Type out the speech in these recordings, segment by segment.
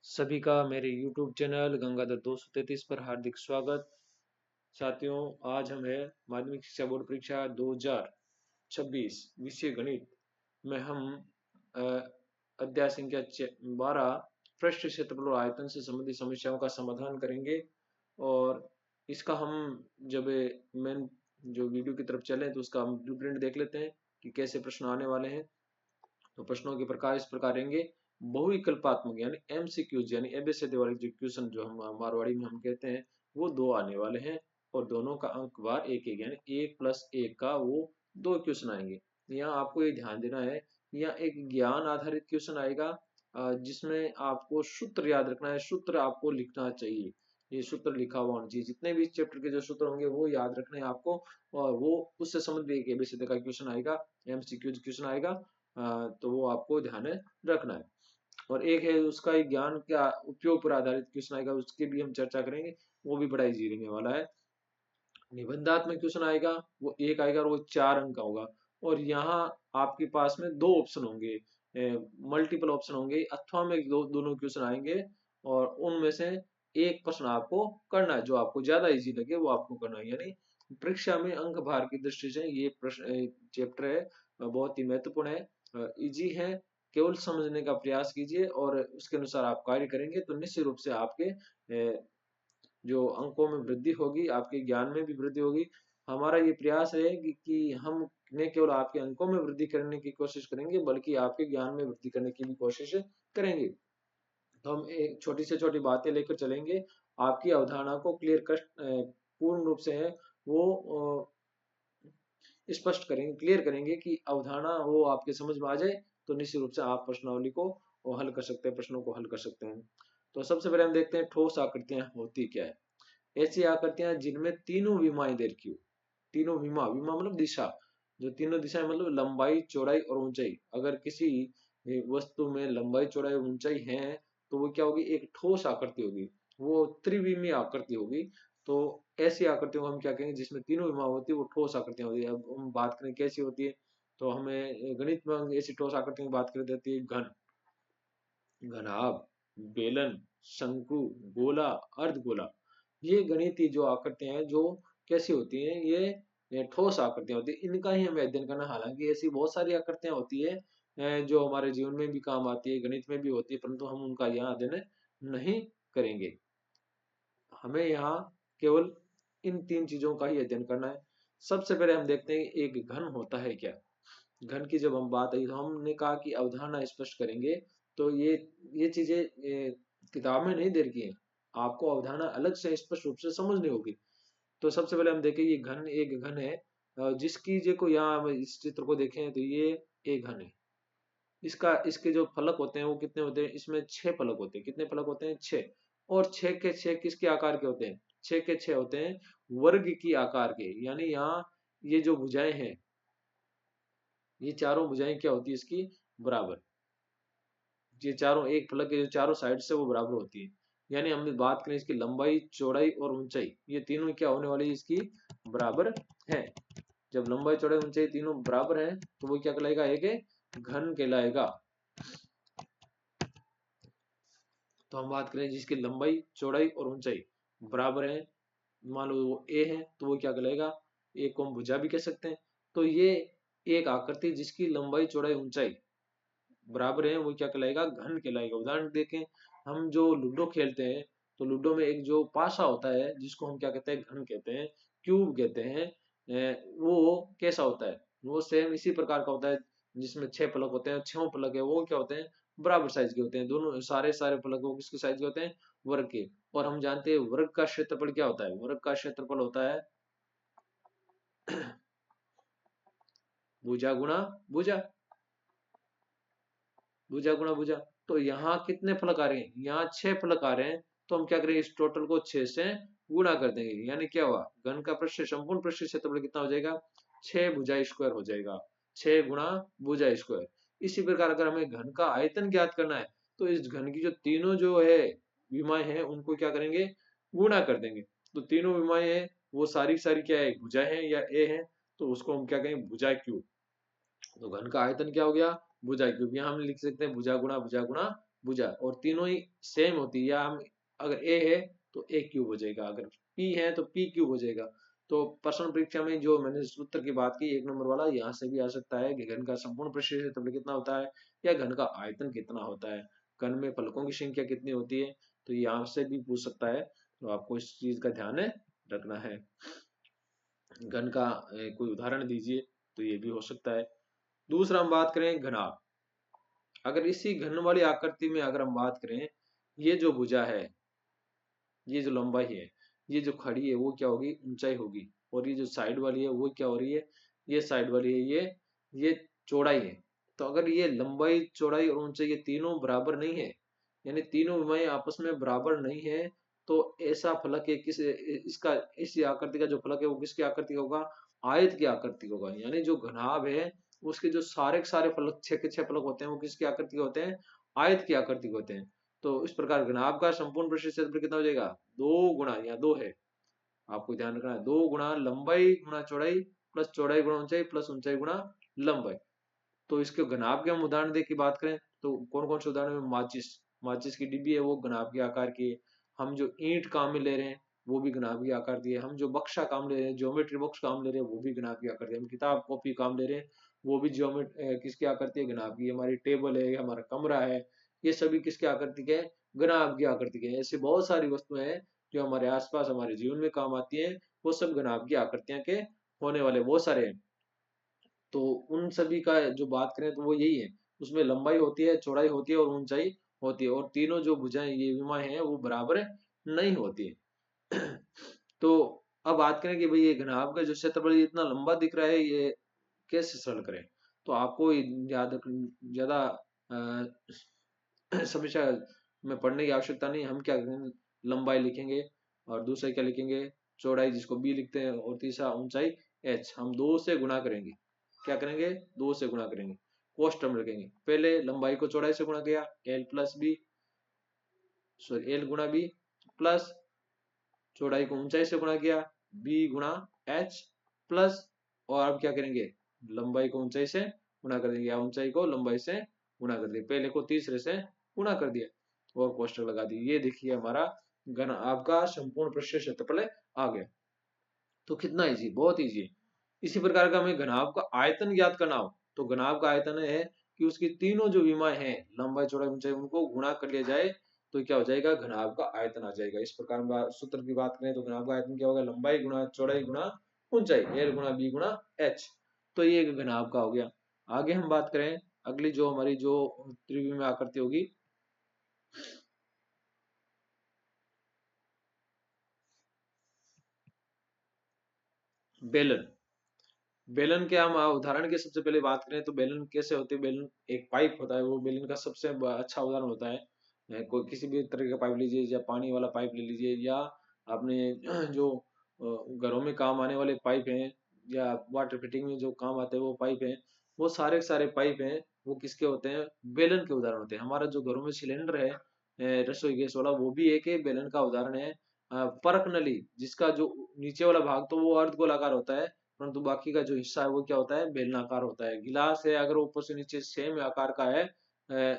सभी का मेरे YouTube चैनल गंगाधर 233 पर हार्दिक स्वागत। साथियों, आज हम है माध्यमिक शिक्षा बोर्ड परीक्षा 2026 विषय गणित में हम अ, अध्याय संख्या 12 पृष्ठ क्षेत्रफल और आयतन से संबंधित समस्याओं का समाधान करेंगे। और इसका हम जब मेन जो वीडियो की तरफ चले तो उसका हम ब्लूप्रिंट देख लेते हैं कि कैसे प्रश्न आने वाले हैं। तो प्रश्नों के प्रकार इस प्रकार रहेंगे। बहुविकल्पात्मक यानी एमसीक्यूज यानी एबीसीडी वाले जो क्वेश्चन जो हम मारवाड़ी में हम कहते हैं वो दो आने वाले हैं। और दोनों का अंक बार एक एक यानी 1+1 का वो दो क्वेश्चन आएंगे। यहाँ आपको ये ध्यान देना है, यहाँ एक ज्ञान आधारित क्वेश्चन आएगा जिसमें आपको सूत्र याद रखना है, सूत्र आपको लिखना चाहिए। ये सूत्र लिखा हुआ होना चाहिए, जितने भी चैप्टर के जो सूत्र होंगे वो याद रखने हैं आपको। और वो उससे संबंधित एक एबीसीडी का क्वेश्चन आएगा, एमसीक्यूज क्वेश्चन आएगा। तो वो आपको ध्यान में रखना है। और एक है उसका एक ज्ञान का उपयोग पर आधारित क्वेश्चन आएगा, उसकी भी हम चर्चा करेंगे। वो भी बड़ा इजी रहने वाला है। निबंधात्मक क्वेश्चन आएगा, वो एक आएगा और वो 4 अंक का होगा। और यहाँ आपके पास में दो ऑप्शन होंगे, मल्टीपल ऑप्शन होंगे, अथवा में दोनों क्वेश्चन आएंगे। और उनमें से एक प्रश्न आपको करना है, जो आपको ज्यादा इजी लगे वो आपको करना है। यानी परीक्षा में अंक भार की दृष्टि से ये प्रश्न चैप्टर है बहुत ही महत्वपूर्ण है, इजी है। केवल समझने का प्रयास कीजिए और उसके अनुसार आप कार्य करेंगे तो निश्चित रूप से आपके जो अंकों में वृद्धि होगी, आपके ज्ञान में भी वृद्धि होगी। हमारा ये प्रयास है कि हम न केवल आपके अंकों में वृद्धि करने की कोशिश करेंगे बल्कि आपके ज्ञान में वृद्धि करने की भी कोशिश करेंगे। तो हम एक छोटी से छोटी बातें लेकर चलेंगे, आपकी अवधारणा को क्लियर कट पूर्ण रूप से है वो स्पष्ट करेंगे, क्लियर करेंगे कि अवधारणा वो आपके समझ में आ जाए। तो निश्चित रूप से आप प्रश्नावली को हल कर सकते हैं, प्रश्नों को हल कर सकते हैं। तो सबसे पहले हम देखते हैं ठोस आकृतियां होती क्या है। ऐसी आकृतियां जिनमें तीनों विमाएं दे रखी हो। तीनों विमा, विमा मतलब दिशा, जो तीनों दिशाएं मतलब लंबाई चौड़ाई और ऊंचाई। अगर किसी वस्तु में लंबाई चौड़ाई और ऊंचाई है तो वो क्या होगी, एक ठोस आकृति होगी, वो त्रिविमीय आकृति होगी। तो ऐसी आकृतियों को हम क्या कहेंगे, जिसमें तीनों विमा होती है वो ठोस आकृतियां होती है। अब हम बात करें कैसी होती है, तो हमें गणित में हम ऐसी ठोस आकृतियों की बात कर देती है घन, घनाभ, बेलन, शंकु, गोला, अर्धगोला। ये गणितीय जो आकृतियां हैं जो कैसी होती हैं, ये ठोस आकृतियां होती है, इनका ही हमें अध्ययन करना है। हालांकि ऐसी बहुत सारी आकृतियां होती है जो हमारे जीवन में भी काम आती है, गणित में भी होती है, परंतु हम उनका यहाँ अध्ययन नहीं करेंगे। हमें यहाँ केवल इन तीन चीजों का ही अध्ययन करना है। सबसे पहले हम देखते हैं एक घन होता है क्या। घन की जब हम बात आई तो हमने कहा कि अवधारणा स्पष्ट करेंगे। तो ये चीजें किताब में नहीं दे रखी है, आपको अवधारणा अलग से स्पष्ट रूप से समझनी होगी। तो सबसे पहले हम देखें, ये घन एक घन है जिसकी जो को यहाँ हम इस चित्र को देखें तो ये एक घन है। इसका इसके जो फलक होते हैं वो कितने होते हैं, इसमें 6 फलक होते हैं। कितने फलक होते हैं, 6। और 6 के 6 किसके आकार के होते हैं, 6 के 6 होते हैं वर्ग की आकार के। यानी यहाँ ये जो भुजाएं हैं, ये चारों भुजाएं क्या होती है इसकी, बराबर। ये चारों एक फलक के जो चारों साइड से वो बराबर होती है। यानी हम बात करें इसकी लंबाई चौड़ाई और ऊंचाई, ये तीनों क्या होने वाली है, इसकी बराबर है। जब लंबाई चौड़ाई ऊंचाई तीनों बराबर है तो वो क्या कहलाएगा, एक घन कहलाएगा। तो हम बात करें जिसकी लंबाई चौड़ाई और ऊंचाई बराबर है, मान लो वो ए है, तो वो क्या कहलाएगा, ए को हम भुजा भी कह सकते हैं। तो ये एक आकृति जिसकी लंबाई चौड़ाई ऊंचाई बराबर है वो क्या कहलाएगा, घन कहलाएगा। उदाहरण देखें, हम जो लूडो खेलते हैं तो लूडो में एक जो पासा होता है जिसको हम क्या कहते हैं, घन कहते हैं, क्यूब कहते हैं। वो कैसा होता है, वो सेम इसी प्रकार का होता है जिसमें 6 फलक होते हैं। 6 फलक है वो क्या होते हैं, बराबर साइज के होते हैं। दोनों सारे सारे फलक वो किसके साइज के होते हैं, वर्ग के। और हम जानते हैं वर्ग का क्षेत्रफल क्या होता है, वर्ग का क्षेत्रफल होता है भुजा गुणा भुजा, भुजा गुणा भुजा। तो यहाँ कितने फलक आ रहे हैं, यहाँ 6 फलक आ रहे हैं। तो हम क्या करेंगे, इस टोटल को 6 से गुणा कर देंगे। यानी क्या हुआ, घन का पृष्ठ संपूर्ण पृष्ठ क्षेत्रफल कितना हो जाएगा, 6 भुजा स्क्वायर हो जाएगा, 6 गुणा भुजा स्क्वायर। इसी प्रकार अगर हमें घन का आयतन ज्ञात करना है तो इस घन की जो तीनों जो है विमाएं हैं उनको क्या करेंगे, गुणा कर देंगे। तो तीनों विमाएं हैं वो सारी सारी क्या है, भुजा है या ए है। तो उसको हम क्या कहेंगे, भुजा क्यूब। तो घन का आयतन क्या हो गया, भुजा क्यूब। यहाँ हम लिख सकते हैं भुजा गुणा भुजा और तीनों ही सेम होती है, या हम अगर ए है तो ए क्यूब हो जाएगा, अगर पी है तो पी क्यूब हो जाएगा। तो प्रश्न परीक्षा में जो मैंने सूत्र की बात की 1 नंबर वाला, यहाँ से भी आ सकता है कि घन का संपूर्ण पृष्ठ क्षेत्रफल कितना होता है, या घन का आयतन कितना होता है, घन में फलकों की संख्या कितनी होती है, तो यहाँ से भी पूछ सकता है। तो आपको इस चीज का ध्यान रखना है। घन का कोई उदाहरण दीजिए, तो ये भी हो सकता है। दूसरा हम बात करें घनाभ। अगर इसी घन वाली आकृति में अगर हम बात करें, ये जो भुजा है, ये जो लंबाई है, ये जो खड़ी है वो क्या होगी, ऊंचाई होगी, और ये जो साइड वाली है वो क्या हो रही है, ये साइड वाली है, ये चौड़ाई है। तो अगर ये लंबाई चौड़ाई और ऊंचाई ये तीनों बराबर नहीं है, यानी तीनों विमाएं आपस में बराबर नहीं है, तो ऐसा फलक है किस इसका, इस आकृति का जो फलक है वो किसकी आकृति का होगा, आयत की आकृति का होगा। यानी जो घनाभ है उसके जो सारे के सारे फलक, छह के छह फलक होते हैं, वो किसकी आकृति के होते हैं, आयत की आकृति के होते हैं। तो इस प्रकार घनाभ का संपूर्ण पृष्ठ क्षेत्रफल कितना हो जाएगा, दो गुणा, यहाँ दो है, आपको ध्यान रखना है, दो गुणा लंबाई गुणा चौड़ाई प्लस चौड़ाई गुणा ऊंचाई प्लस ऊंचाई गुणा लंबाई। तो इसके घनाभ के हम उदाहरण दे की बात करें तो कौन कौन से उदाहरण में, माचिस, माचिस की डिब्बी है वो घनाभ के आकार की है। हम जो ईंट काम में ले रहे हैं वो भी घनाभ के आकार की है। हम जो बक्सा काम ले रहे हैं, ज्योमेट्री बॉक्स काम ले रहे हैं, वो भी घनाभ की आकृति है। हम किताब कॉपी काम ले रहे हैं, वो भी ज्योमेट्री किसकी आकृति है, घनाभ की। हमारी टेबल है, हमारा कमरा है, ये सभी किसके आकृति के हैं, घनाभ की आकृति के हैं। ऐसी बहुत सारी वस्तुएं हैं जो हमारे आसपास हमारे जीवन में काम आती हैं, वो सब घनाभ की आकृतियां के होने वाले बहुत सारे हैं। तो उन सभी का जो बात करें तो वो यही है, उसमें लंबाई होती है, चौड़ाई होती है और ऊंचाई होती है, और तीनों जो भुजाएं ये विमाएं हैं वो बराबर नहीं होती है। तो अब बात करें कि भाई ये घनाभ का जो क्षेत्रफल इतना लंबा दिख रहा है, ये कैसे सरल करें। तो आपको याद ज्यादा समस्या में पढ़ने की आवश्यकता नहीं। हम क्या करेंगे, लंबाई लिखेंगे और दूसरा क्या लिखेंगे, चौड़ाई जिसको बी लिखते हैं, और तीसरा ऊंचाई एच। हम दो से गुणा करेंगे, क्या करेंगे, दो से गुणा करेंगे, कोष्ट टर्म रखेंगे। पहले लंबाई को चौड़ाई से गुणा किया, L plus B, sorry L गुणा बी, प्लस चौड़ाई को ऊंचाई से गुणा किया, बी गुणा एच, प्लस, और अब क्या करेंगे, लंबाई को ऊंचाई से गुणा कर देंगे, या ऊंचाई को लंबाई से गुणा कर दिया, पहले को तीसरे से गुणा कर दिया और कोष्टक लगा दी। ये देखिए हमारा घन आपका संपूर्ण पृष्ठ क्षेत्रफल आ गया। तो कितना इजी, बहुत इजी है। इसी प्रकार का हमें घनाभ का आयतन ज्ञात करना हो, तो घनाभ का आयतन है कि उसकी तीनों जो विमाएं हैं, लंबाई चौड़ाई ऊंचाई, उनको गुणा कर लिया जाए तो क्या हो जाएगा, घनाभ का आयतन आ जाएगा। इस प्रकार सूत्र की बात करें तो घनाभ का आयतन क्या होगा, लंबाई गुणा चौड़ाई गुणा ऊंचाई, एल गुणा बी गुणा एच। तो ये घनाभ का हो गया। आगे हम बात करें, अगली जो हमारी जो त्रिविमीय आकृति होगी, बेलन। बेलन के हम उदाहरण की सबसे पहले बात करें तो बेलन कैसे होते हैं, बेलन एक पाइप होता है, वो बेलन का सबसे अच्छा उदाहरण होता है। कोई किसी भी तरह का पाइप लीजिए, या पानी वाला पाइप ले लीजिए, या आपने जो घरों में काम आने वाले पाइप हैं, या वाटर फिटिंग में जो काम आते हैं वो पाइप हैं, वो सारे के सारे पाइप हैं, वो किसके होते हैं, बेलन के उदाहरण होते हैं। हमारा जो घरों में सिलेंडर है, रसोई गैस वाला, वो भी एक बेलन का उदाहरण है। परख नली, जिसका जो नीचे वाला भाग तो वो अर्ध गोलाकार होता है, परंतु बाकी का जो हिस्सा है वो क्या होता है, बेलनाकार होता है। गिलास है, अगर ऊपर से नीचे सेम आकार का है,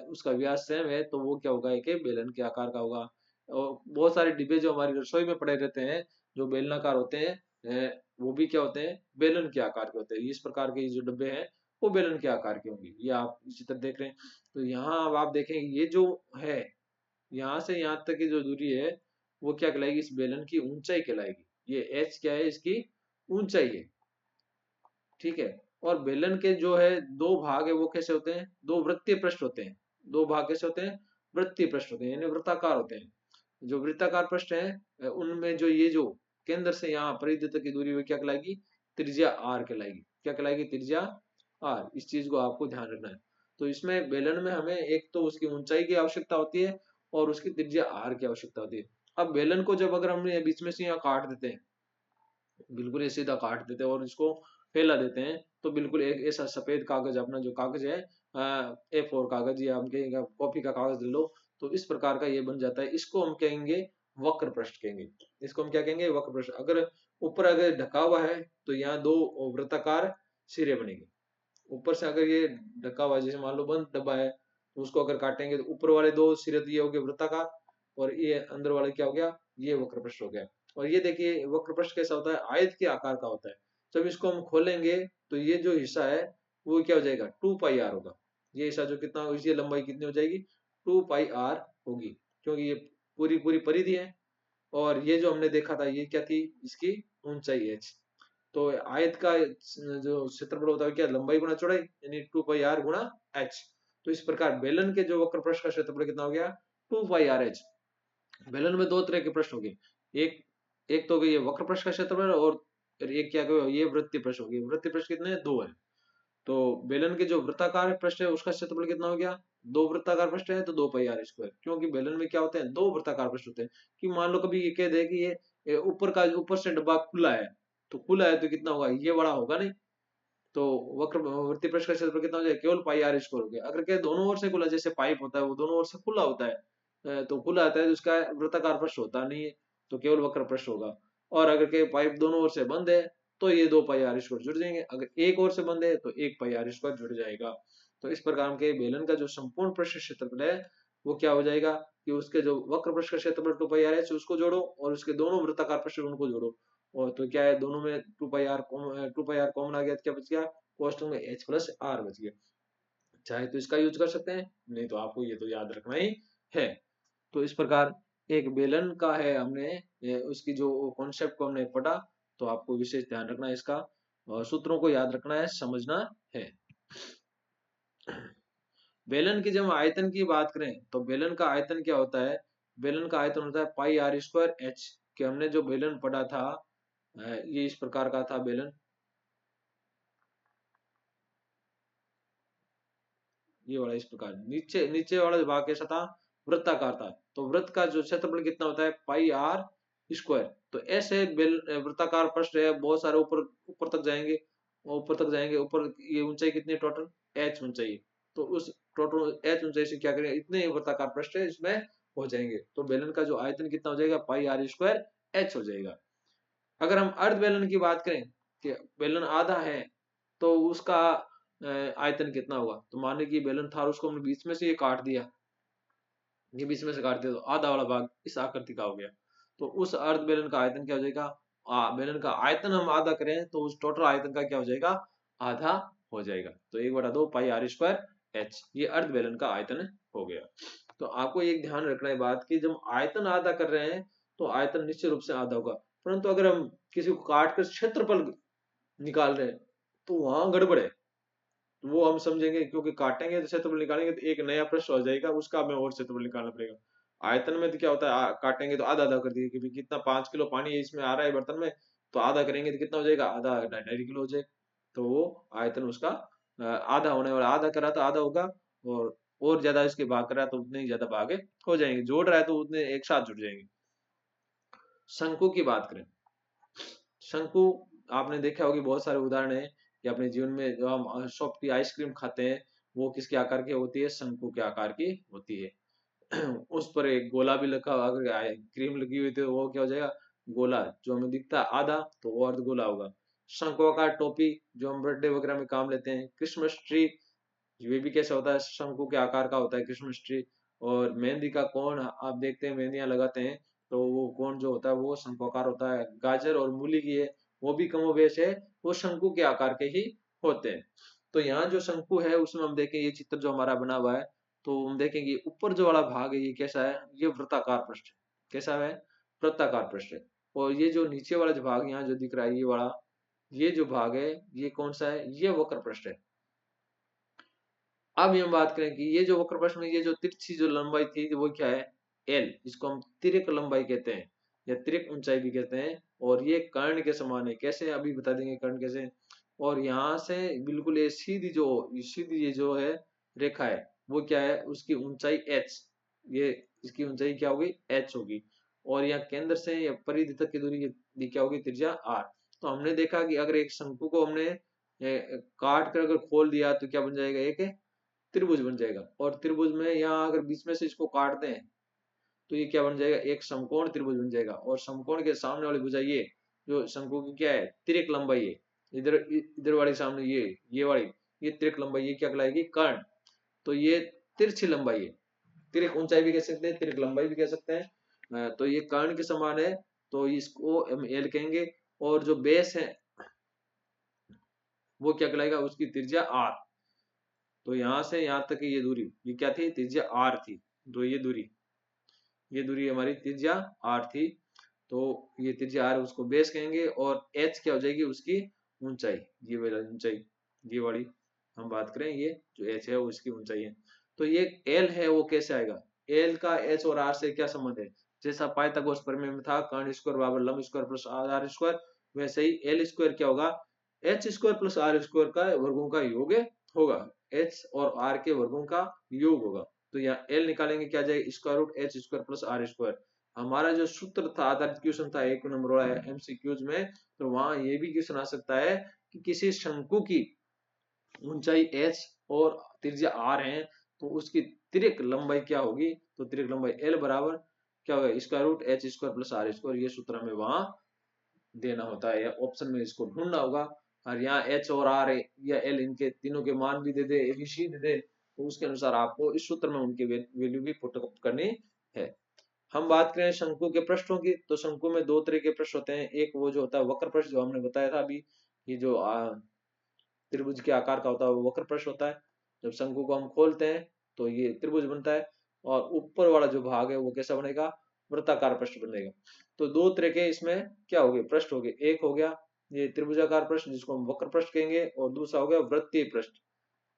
उसका व्यास सेम है, तो वो क्या होगा, एक बेलन के आकार का होगा। और बहुत सारे डिब्बे जो हमारी रसोई में पड़े रहते हैं, जो बेलनाकार होते हैं, वो भी क्या होते हैं, बेलन के आकार के होते हैं। इस प्रकार के जो डब्बे हैं वो बेलन के आकार के होंगे, ये आप चित्र देख रहे हैं। तो यहाँ अब आप देखें, ये जो है, यहाँ से यहाँ तक की जो दूरी है वो क्या कहलाएगी, इस बेलन की ऊंचाई कहलाएगी। ये एच क्या है, इसकी ऊंचाई है, ठीक है। और बेलन के जो है दो भाग है, वो कैसे होते हैं, दो वृत्तीय पृष्ठ होते हैं। दो भाग कैसे होते हैं, वृत्तीय पृष्ठ होते हैं, यानी वृत्ताकार होते हैं। जो वृत्ताकार पृष्ठ है उनमें जो ये जो केंद्र से यहाँ परिधि तक की दूरी वो क्या कहलाएगी, त्रिज्या आर कहलाएगी। क्या कहलाएगी, त्रिज्या आर। इस चीज को आपको ध्यान रखना है। तो इसमें बेलन में हमें एक तो उसकी ऊंचाई की आवश्यकता होती है और उसकी त्रिज्या आर की आवश्यकता होती है। अब बेलन को जब अगर हमने बीच में से यहाँ काट देते हैं, बिल्कुल ये सीधा काट देते हैं और इसको फैला देते हैं, तो बिल्कुल एक ऐसा सफेद कागज, अपना जो कागज है A4 कागज, या हम कहेंगे कॉपी का कागज ले लो, तो इस प्रकार का ये बन जाता है। इसको हम कहेंगे वक्र पृष्ठ कहेंगे। इसको हम क्या कहेंगे, वक्र पृष्ठ। अगर ऊपर अगर ढका हुआ है तो यहाँ दो वृत्ताकार सिरे बनेंगे। ऊपर से अगर ये ढका हुआ है, जैसे मान लो बंद डब्बा है, तो उसको अगर काटेंगे तो ऊपर वाले दो सिरे तो ये हो गए वृत्ताकार, और ये अंदर वाले क्या हो गया, ये वक्र पृष्ठ हो गया। और ये देखिए वक्र पृष्ठ कैसा होता है, आयत के आकार का होता है। जब इसको हम खोलेंगे तो ये जो हिस्सा है वो क्या हो जाएगा, 2 पाई आर होगा। ये हिस्सा जो कितना, इसकी लंबाई कितनी हो जाएगी, 2 पाई आर होगी, क्योंकि ये पूरी पूरी परिधि है। और ये जो हमने देखा था ये क्या थी, इसकी ऊंचाई h। तो आयत का जो क्षेत्रफल होता है क्या, लंबाई गुणा चौड़ाई, यानी 2 पाई आर गुणा h। तो इस प्रकार बेलन के जो वक्र पृष्ठ का क्षेत्रफल कितना हो गया, 2 पाई आर h। बेलन में दो तरह के प्रश्न हो गए, एक एक तो हो गई ये वक्र पृष्ठ का क्षेत्रफल, और एक क्या कहो, ये वृत्तीय पृष्ठ हो गई। वृत्तीय पृष्ठ कितने हैं, दो है। तो बेलन के जो वृत्ताकार पृष्ठ है उसका क्षेत्रफल कितना हो गया, दो वृत्ताकार पृष्ठ है तो 2 पाई आर स्क्वायर, क्योंकि बेलन में क्या होते हैं, दो वृत्ताकार पृष्ठ होते हैं। कि मान लो कभी ये कह दे कि ये ऊपर का, ऊपर से डब्बा खुला है, तो खुला है तो कितना होगा, ये बड़ा होगा नहीं। तो वक्र वृत्तीय पृष्ठ का क्षेत्रफल कितना हो जाएगा, केवल पाई आर स्क्वायर हो गया। अगर कहे दोनों ओर से खुला, जैसे पाइप होता है वो दोनों ओर से खुला होता है, तो खुला आता है तो उसका वृत्ताकार पृष्ठ होता नहीं है, तो केवल वक्र पृष्ठ होगा। और अगर के पाइप दोनों ओर से बंद है तो ये 2 पाई आर स्क्वायर जुड़ जाएंगे, अगर एक ओर से बंद है तो 1 पाई आर स्क्वायर जुड़ जाएगा। तो इस प्रकार के बेलन का जो संपूर्ण पृष्ठ क्षेत्रफल है वो क्या हो जाएगा, कि उसके जो वक्र पृष्ठ का क्षेत्रफल 2 पाई आर है उसको जोड़ो, और उसके दोनों वृत्ताकार पृष्ठ उनको जोड़ो। और तो क्या है, दोनों में 2 पाई आर कॉमन आ गया तो क्या बच गया, कोष्टक में h प्लस आर बच गया। चाहे तो इसका यूज कर सकते हैं, नहीं तो आपको ये तो याद रखना ही है। तो इस प्रकार एक बेलन का है, हमने उसकी जो कॉन्सेप्ट को हमने पढ़ा। तो आपको विशेष ध्यान रखना है इसका, और सूत्रों को याद रखना है, समझना है। बेलन की जब हम आयतन की बात करें तो बेलन का आयतन क्या होता है, बेलन का आयतन होता है पाई आर स्क्वायर h। कि हमने जो बेलन पढ़ा था, ये इस प्रकार का था बेलन, ये वाला इस प्रकार, नीचे नीचे वाला जो भाग कैसा था, वृत्ताकार था। तो वृत्त का जो क्षेत्रफल कितना होता है, पाई आर स्क्वायर। तो ऐसे बेल वृत्ताकार पृष्ठ है, बहुत सारे ऊपर ऊपर तक जाएंगे, ऊपर तक जाएंगे, ऊपर ये ऊंचाई कितनी है, टोटल h ऊंचाई है। तो उस टोटल h ऊंचाई से क्या करेंगे, इतने वृत्ताकार पृष्ठ है इसमें हो जाएंगे, तो बेलन का जो आयतन कितना हो जाएगा, पाई आर स्क्वायर h हो जाएगा। अगर हम अर्ध बेलन की बात करें कि बेलन आधा है, तो उसका आयतन कितना होगा। तो मान लीजिए बेलन था और उसको हमने बीच में से ये काट दिया, ये बीच में से काट दिया तो आधा वाला भाग इस आकृति का हो गया। तो उस अर्ध बेलन का आयतन क्या हो जाएगा, बेलन का आयतन हम आधा करें तो उस टोटल आयतन का क्या हो जाएगा, आधा हो जाएगा। तो 1/2 पाई आर स्क्वायर h, ये अर्ध बेलन का आयतन हो गया। तो आपको एक ध्यान रखना है बात की, जब आयतन आधा कर रहे हैं तो आयतन निश्चित रूप से आधा होगा। परंतु अगर हम किसी को काट कर क्षेत्रफल निकाल रहे हैं तो वहां गड़बड़ है। तो वो हम समझेंगे, क्योंकि काटेंगे तो क्षेत्रफल निकालेंगे तो एक नया प्रश्न हो जाएगा, उसका हमें और क्षेत्रफल निकालना पड़ेगा। आयतन में तो क्या होता है, काटेंगे तो आधा आधा कर दिए कि कितना 5 किलो पानी इसमें आ रहा है बर्तन में, तो आधा करेंगे तो कितना हो जाएगा, आधा 2.5 किलो हो जाएगा। तो वो आयतन उसका आधा होने वाला, आधा करा तो आधा होगा, और ज्यादा इसके भाग करा तो उतने ही ज्यादा भागे हो जाएंगे, जोड़ रहा है तो उतने एक साथ जुड़ जाएंगे। शंकु की बात करें, शंकु आपने देखा होगी, बहुत सारे उदाहरण है कि अपने जीवन में जो हम शॉप की आइसक्रीम खाते हैं वो किसके आकार की होती है, शंकु के आकार की होती है। उस पर एक गोला भी लगा, अगर क्रीम लगी हुई तो वो क्या हो जाएगा, गोला। जो हमें दिखता है आधा तो वो अर्ध गोला होगा। शंकुआकार टोपी जो हम बर्थडे वगैरह में काम लेते हैं। क्रिसमस ट्री, ये भी कैसा होता है, शंकु के आकार का होता है क्रिसमस ट्री। और मेहंदी का कोण आप देखते हैं, मेहंदियां लगाते हैं तो वो कोण जो होता है वो शंकुआकार होता है। गाजर और मूली की है, वो भी कमोबेश है, वो शंकु के आकार के ही होते हैं। तो यहाँ जो शंकु है उसमें हम देखें, ये चित्र जो हमारा बना हुआ है, तो हम देखेंगे ऊपर जो वाला भाग है ये कैसा है, ये वृत्ताकार पृष्ठ है। कैसा है, वृत्ताकार पृष्ठ है। और ये जो नीचे वाला जो भाग यहाँ जो दिख रहा है, ये वाला, ये जो भाग है ये कौन सा है, ये वक्र पृष्ठ है। अब हम बात करें कि ये जो वक्र प्रश्न में ये जो तिरछी जो लंबाई थी वो क्या है, एल, इसको हम तिर्यक लंबाई कहते हैं या तिर्यक ऊंचाई भी कहते हैं। और ये कर्ण के समान है, कैसे अभी बता देंगे कर्ण कैसे। और यहाँ से बिल्कुल ये सीधी ये जो है रेखा है वो क्या है, उसकी ऊंचाई एच, ये इसकी ऊंचाई क्या होगी, एच होगी। और यहाँ केंद्र से या परिधि तक की दूरी ये क्या होगी, त्रिज्या आर। तो हमने देखा कि अगर एक शंकु को हमने काट कर अगर खोल दिया तो क्या बन जाएगा, एक त्रिभुज बन जाएगा। और त्रिभुज में यहाँ अगर बीच में से इसको काटते हैं तो ये क्या बन जाएगा, एक समकोण त्रिभुज बन जाएगा। और समकोण के सामने वाली भुजा ये जो शंकु की क्या है, तिर्यक लंबाई है, इधर इधर वाली सामने ये वाली, ये तिर्यक लंबाई, ये क्या कहलाएगी, कर्ण। तो ये तिरछी लंबाई है। तिरक ऊंचाई भी कह सकते हैं, तिरक लंबाई भी कह सकते हैं। तो ये कर्ण के समान है, तो इसको हम एल कहेंगे। और जो बेस है वो क्या कहलाएगा, उसकी त्रिज्या आर। तो यहां से यहां तक की ये दूरी, ये क्या थी, त्रिज्या आर थी। तो ये दूरी हमारी त्रिज्या आर थी। तो ये त्रिज्या आर उसको बेस कहेंगे, और एच क्या हो जाएगी, उसकी ऊंचाई, ये वाली ऊंचाई, ये वाली हम बात करें, ये जो एच है वो इसकी ऊंचाई है। तो ये एल है वो कैसे आएगा, एल का एच और आर से क्या संबंध है, जैसा पाइथागोरस प्रमेय में था कर्ण स्क्वायर बराबर लंब स्क्वायर प्लस आर स्क्वायर, वैसे ही एल स्क्वायर क्या होगा, H square plus R square का वर्गों का योग होगा, एच और आर के वर्गों का योग होगा। तो यहाँ एल निकालेंगे, क्या जाएगा, square root H square plus R square. हमारा जो सूत्र था, आधारित क्वेश्चन था 1 नंबर वाला एमसीक्यूज में, तो वहां ये भी क्वेश्चन आ सकता है कि किसी शंकु की ऊंचाई एच और त्रिज्या आर है, तो उसकी तिर्यक लंबाई क्या होगी, तो तिर्यक लंबाई एल बराबर क्या होगा, square root H square plus R square. ये सूत्र हमें वहां देना होता है, ऑप्शन में इसको ढूंढना होगा। और यहाँ एच और आर या एल, इनके तीनों के मान भी दे दे, एबीसी दे दे, तो उसके अनुसार आपको इस सूत्र में उनकी वैल्यू भी पुट करनी है। हम बात करें शंकु के पृष्ठों की, तो शंकु में दो तरह के पृष्ठ होते हैं। एक वो जो होता है वक्र पृष्ठ, जो हमने बताया था अभी, ये जो त्रिभुज के आकार का होता है वो वक्र पृष्ठ होता है। जब शंकु को हम खोलते हैं तो ये त्रिभुज बनता है, और ऊपर वाला जो भाग है वो कैसा बनेगा, वृत्ताकार पृष्ठ बनेगा। तो दो तरह के इसमें क्या हो गए, पृष्ठ हो गए। एक हो गया ये त्रिभुजाकार पृष्ठ, जिसको हम वक्र पृष्ठ कहेंगे, और दूसरा हो गया वृत्तीय पृष्ठ।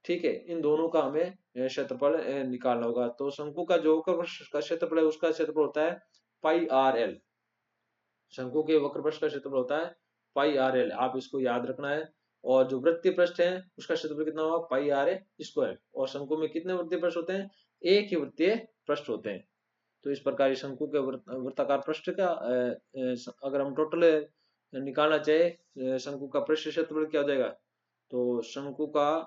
ठीक है, इन दोनों का हमें क्षेत्रफल निकालना होगा। तो शंकु का जो वक्र पृष्ठ का क्षेत्रफल है, उसका क्षेत्रफल होता है पाई आर एल। शंकु के वक्र पृष्ठ का क्षेत्रफल होता है पाई आर एल, आप इसको याद रखना है। और जो वृत्तीय पृष्ठ है उसका क्षेत्रफल कितना होगा, पाई आर ए स्क्वायर। और शंकु में कितने वृत्तीय पृष्ठ होते हैं, एक ही वृत्तीय पृष्ठ होते हैं। तो इस प्रकार शंकु के वृत्ताकार पृष्ठ का अगर हम टोटल निकालना चाहे शंकु का पृष्ठ क्षेत्रफल क्या हो जाएगा, तो शंकु का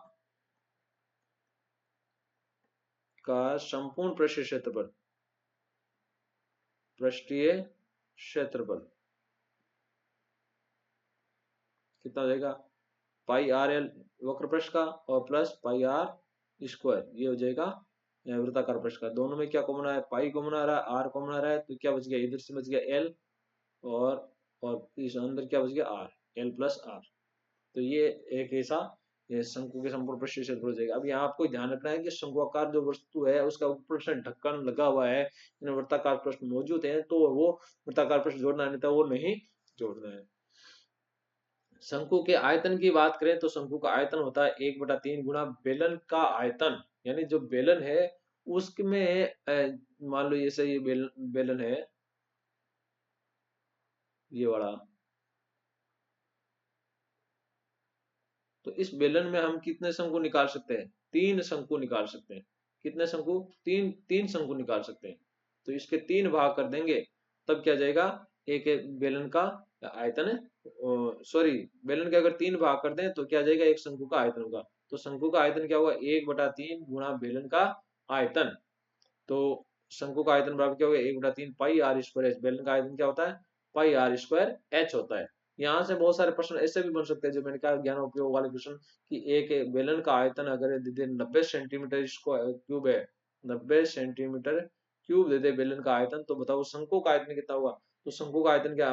संपूर्ण पृष्ठ क्षेत्रफल, पृष्ठीय क्षेत्रफल कितना हो जाएगा, पाई आर एल वक्र पृष्ठ का, और प्लस पाई आर स्क्वायर, ये हो जाएगा वृत्ताकार पृष्ठ का। दोनों में क्या कॉमन है, पाई कॉमन आ रहा है, आर कॉमन आ रहा है, तो क्या बच गया, इधर से बच गया एल, और इस अंदर क्या बच गया, आर, एल प्लस आर। तो ये एक ऐसा ये शंकु के संपूर्ण पृष्ठ क्षेत्रफल हो जाएगा। अब यहाँ आपको ध्यान रखना है कि शंकुआकार जो वस्तु है उसका ऊपर से ढक्कन लगा हुआ है, इन वृत्ताकार पृष्ठ मौजूद है, तो वो वृत्ताकार पृष्ठ जोड़ना नहीं था, वो नहीं जोड़ना है। शंकु के आयतन की बात करें तो शंकु का आयतन होता है 1/3 गुना बेलन का आयतन। यानी जो बेलन है उसमें मान लो जैसे ये बेलन है, ये वाला, तो इस बेलन में हम कितने शंकु निकाल सकते हैं, 3 शंकु निकाल सकते हैं। कितने शंकु, तीन तीन शंकु निकाल सकते हैं। तो इसके 3 भाग कर देंगे, तब क्या जाएगा, एक बेलन का आयतन है, सॉरी, बेलन के अगर 3 भाग कर दें तो क्या जाएगा, एक शंकु का आयतन होगा। तो शंकु का आयतन क्या होगा, 1/3 गुणा बेलन का आयतन। तो शंकु का आयतन बराबर क्या होगा, 1/3 पाई आर स्क्वायर एच। बेलन का आयतन क्या होता है, पाई आर स्क्वायर एच होता है। यहाँ से बहुत सारे प्रश्न ऐसे भी बन सकते हैं, जो मैंने कहा ज्ञान उपयोग वाले क्वेश्चन, कि एक बेलन का आयतन अगर दे दे 90 सेंटीमीटर क्यूब है, 90 सेंटीमीटर क्यूब दे दे बेलन का आयतन, तो बताओ शंकु का आयतन कितना होगा। तो शंकु का आयतन क्या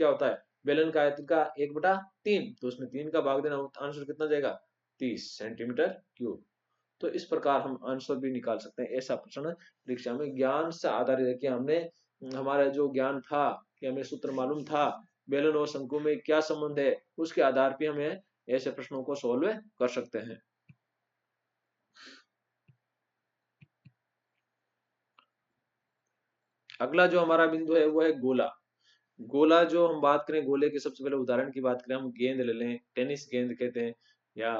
होता है, बेलन का आयतन का 1/3, तो उसमें 3 का भाग देना, आंसर कितना जाएगा, 30 सेंटीमीटर क्यूब। तो इस प्रकार हम आंसर भी निकाल सकते हैं। ऐसा प्रश्न परीक्षा में ज्ञान से आधारित है, कि हमने हमारा जो ज्ञान था, कि हमें सूत्र मालूम था बेलन और शंकु में क्या संबंध है, उसके आधार पे हमें ऐसे प्रश्नों को सोल्व कर सकते हैं। अगला जो हमारा बिंदु है वो है गोला। गोला जो हम बात करें, गोले के सबसे पहले उदाहरण की बात करें, हम गेंद ले लें, टेनिस गेंद कहते हैं, या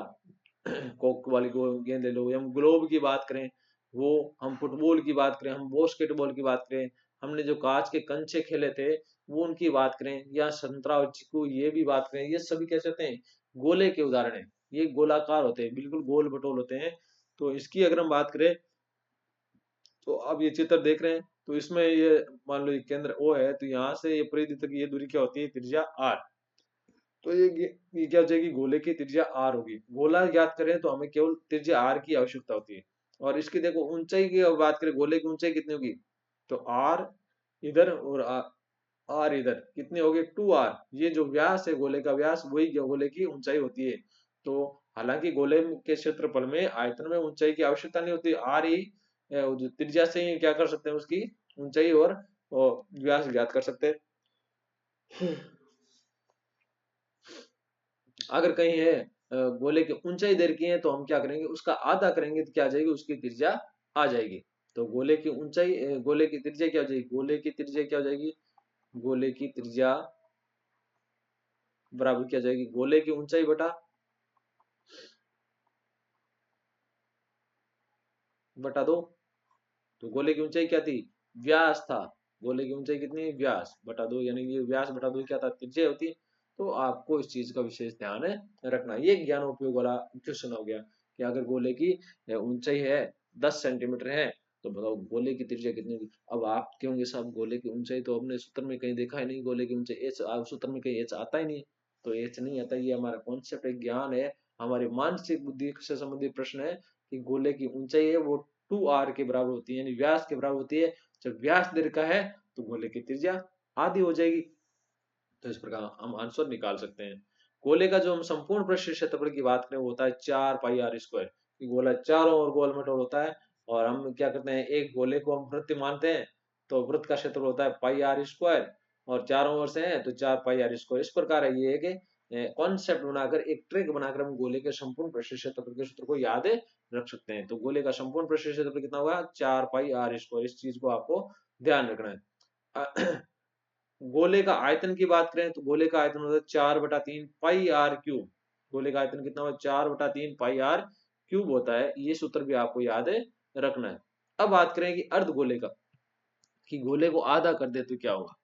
कोक वाली गेंद ले लो, या हम ग्लोब की बात करें, वो हम फुटबॉल की बात करें, हम बास्केटबॉल की बात करें, हमने जो कांच के कंचे खेले थे वो उनकी बात करें, या संतरा और चीकू ये भी बात करें, ये सभी कैसे होते हैं, गोले के उदाहरण है। ये गोलाकार होते हैं, बिल्कुल गोल बटोल होते हैं। तो इसकी अगर हम बात करें, तो आप ये चित्र देख रहे हैं, तो इसमें ये मान लो ये केंद्र ओ है, तो यहाँ से ये परिधि तक ये दूरी क्या होती है, त्रिज्या आर। तो ये क्या हो जाएगी, गोले की त्रिज्या आर होगी। गोला ज्ञात करें तो हमें केवल त्रिज्या आर की आवश्यकता होती है। और इसकी देखो ऊंचाई की बात करें, गोले की ऊंचाई कितनी होगी, तो आर इधर और आर इधर कितनी होगी 2r। ये जो व्यास है गोले का व्यास, वही गोले की ऊंचाई होती है। तो हालांकि गोले के क्षेत्रफल में आयतन में ऊंचाई की आवश्यकता नहीं होती, आर ही जो त्रिज्या से ही क्या कर सकते हैं, उसकी ऊंचाई और व्यास ज्ञात कर सकते हैं। अगर कहीं है गोले की ऊंचाई दे रखी है तो हम क्या करेंगे, उसका आधा करेंगे तो क्या आ जाएगी, उसकी त्रिज्या आ जाएगी। तो गोले की ऊंचाई गोले की त्रिज्या क्या हो जाएगी, गोले की त्रिज्या क्या हो जाएगी, गोले की त्रिज्या बराबर क्या जाएगी, गोले की ऊंचाई बटा बटा दो। तो गोले की ऊंचाई क्या थी, व्यास था। गोले की ऊंचाई कितनी, व्यास बटा दो, यानी ये व्यास बटा दो क्या था, त्रिज्या होती। तो आपको इस चीज का विशेष ध्यान रखना। ये ज्ञान उपयोग वाला क्वेश्चन हो गया कि अगर गोले की ऊंचाई है 10 सेंटीमीटर है, तो बताओ गोले की त्रिज्या कितनी होगी। अब आप कहोगे साहब गोले की ऊंचाई तो हमने सूत्र में कहीं देखा ही नहीं, गोले की ऊंचाई एच सूत्र में कहीं एच आता ही नहीं। तो एच नहीं आता, ये हमारा कॉन्सेप्ट एक ज्ञान है, हमारी मानसिक बुद्धि से संबंधित प्रश्न है कि गोले की ऊंचाई है वो 2r के बराबर होती है, यानी व्यास के बराबर होती है। जब व्यास दीर्घ का है तो गोले की त्रिज्या आधी हो जाएगी। तो इस प्रकार हम आंसर निकाल सकते हैं। गोले का जो हम संपूर्ण पृष्ठ क्षेत्रफल की बात करें वो होता है 4 पाई r स्क्वायर। गोला चारों ओर गोल मटोल होता है, और हम क्या करते हैं, एक गोले को हम वृत्त मानते हैं, तो वृत्त का क्षेत्रफल होता है पाई r स्क्वायर, और चारों ओर से है तो 4 पाई r स्क्वायर। इस प्रकार है ये एक कॉन्सेप्ट बनाकर, एक ट्रिक बनाकर हम गोले के संपूर्ण पृष्ठ क्षेत्रफल के सूत्र को याद रख सकते हैं। तो गोले का संपूर्ण पृष्ठ क्षेत्रफल कितना होगा, 4 पाई r स्क्वायर। इस चीज को आपको ध्यान रखना है। गोले का आयतन की बात करें तो गोले का आयतन होता है 4/3 पाई r क्यूब। गोले का आयतन कितना होगा, 4/3 पाई r क्यूब होता है। ये सूत्र भी आपको याद रखना है। अब बात करें कि अर्ध गोले का, कि गोले को आधा कर दे तो क्या होगा।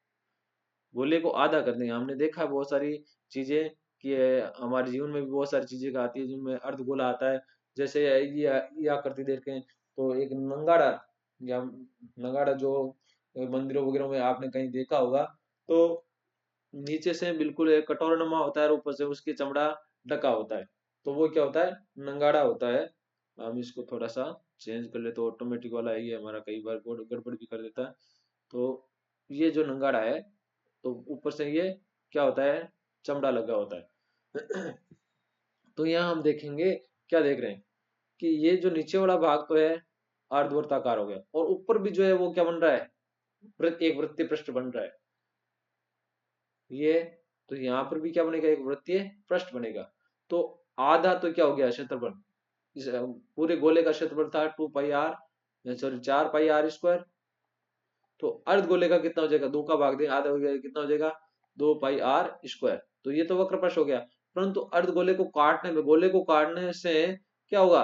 गोले को आधा कर देंगे, हमने देखा है बहुत सारी चीजें कि हमारे जीवन में भी बहुत सारी चीजें आती है जिनमें अर्ध गोला आता है। जैसे ये आकृति देखें तो एक नंगाड़ा, या नगाड़ा जो मंदिरों वगैरह में आपने कहीं देखा होगा, तो नीचे से बिल्कुल एक कटोरनुमा होता है और ऊपर से उसकी चमड़ा ढका होता है। तो वो क्या होता है, नंगाड़ा होता है। हम इसको थोड़ा सा चेंज कर ले तो ऑटोमेटिक वाला है, ये हमारा कई बार कोड गड़बड़ भी कर देता है। तो ये जो नंगाड़ा है, तो ऊपर से ये क्या होता है, चमड़ा लगा होता है। तो यहाँ हम देखेंगे, क्या देख रहे हैं कि ये जो नीचे वाला भाग तो है अर्धवृत्ताकार हो गया, और ऊपर भी जो है वो क्या बन रहा है, एक वृत्तीय पृष्ठ बन रहा है ये। तो यहाँ पर भी क्या बनेगा, एक वृत्तीय पृष्ठ बनेगा। तो आधा तो क्या हो गया क्षेत्रफल, इस पूरे गोले का क्षेत्रफल था 2 पाई r, सॉरी 4 पाई r स्क्वायर। तो अर्ध गोले का कितना हो जाएगा, दो का भाग दें, आधा हो गया, कितना हो जाएगा 2 पाई r स्क्वायर। तो ये तो वक्र पृष्ठ हो गया। परंतु अर्ध गोले को काटने में, गोले को काटने से क्या होगा,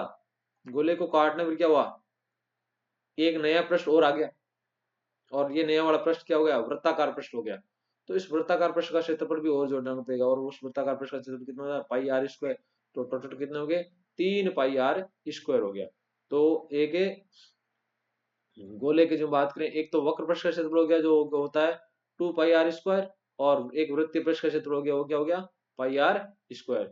गोले को काटने पर क्या हुआ, एक नया पृष्ठ और आ गया, और ये नया वाला पृष्ठ क्या हो गया, वृत्ताकार पृष्ठ हो गया। तो इस वृत्ताकार पृष्ठ का क्षेत्रफल भी और जोड़ना पड़ेगा, और उस वृत्ताकार पृष्ठ का क्षेत्रफल कितना होगा, पाई r स्क्वायर। तो टोटल कितने हो गए, 3 पाई r स्क्वायर हो गया। तो एक गोले की जो बात करें, एक तो वक्र पृष्ठ का क्षेत्रफल हो गया जो होता है 2 पाई r स्क्वायर, और एक वृत्तीय पृष्ठ का क्षेत्रफल हो गया, वो क्या हो गया, पाई r स्क्वायर।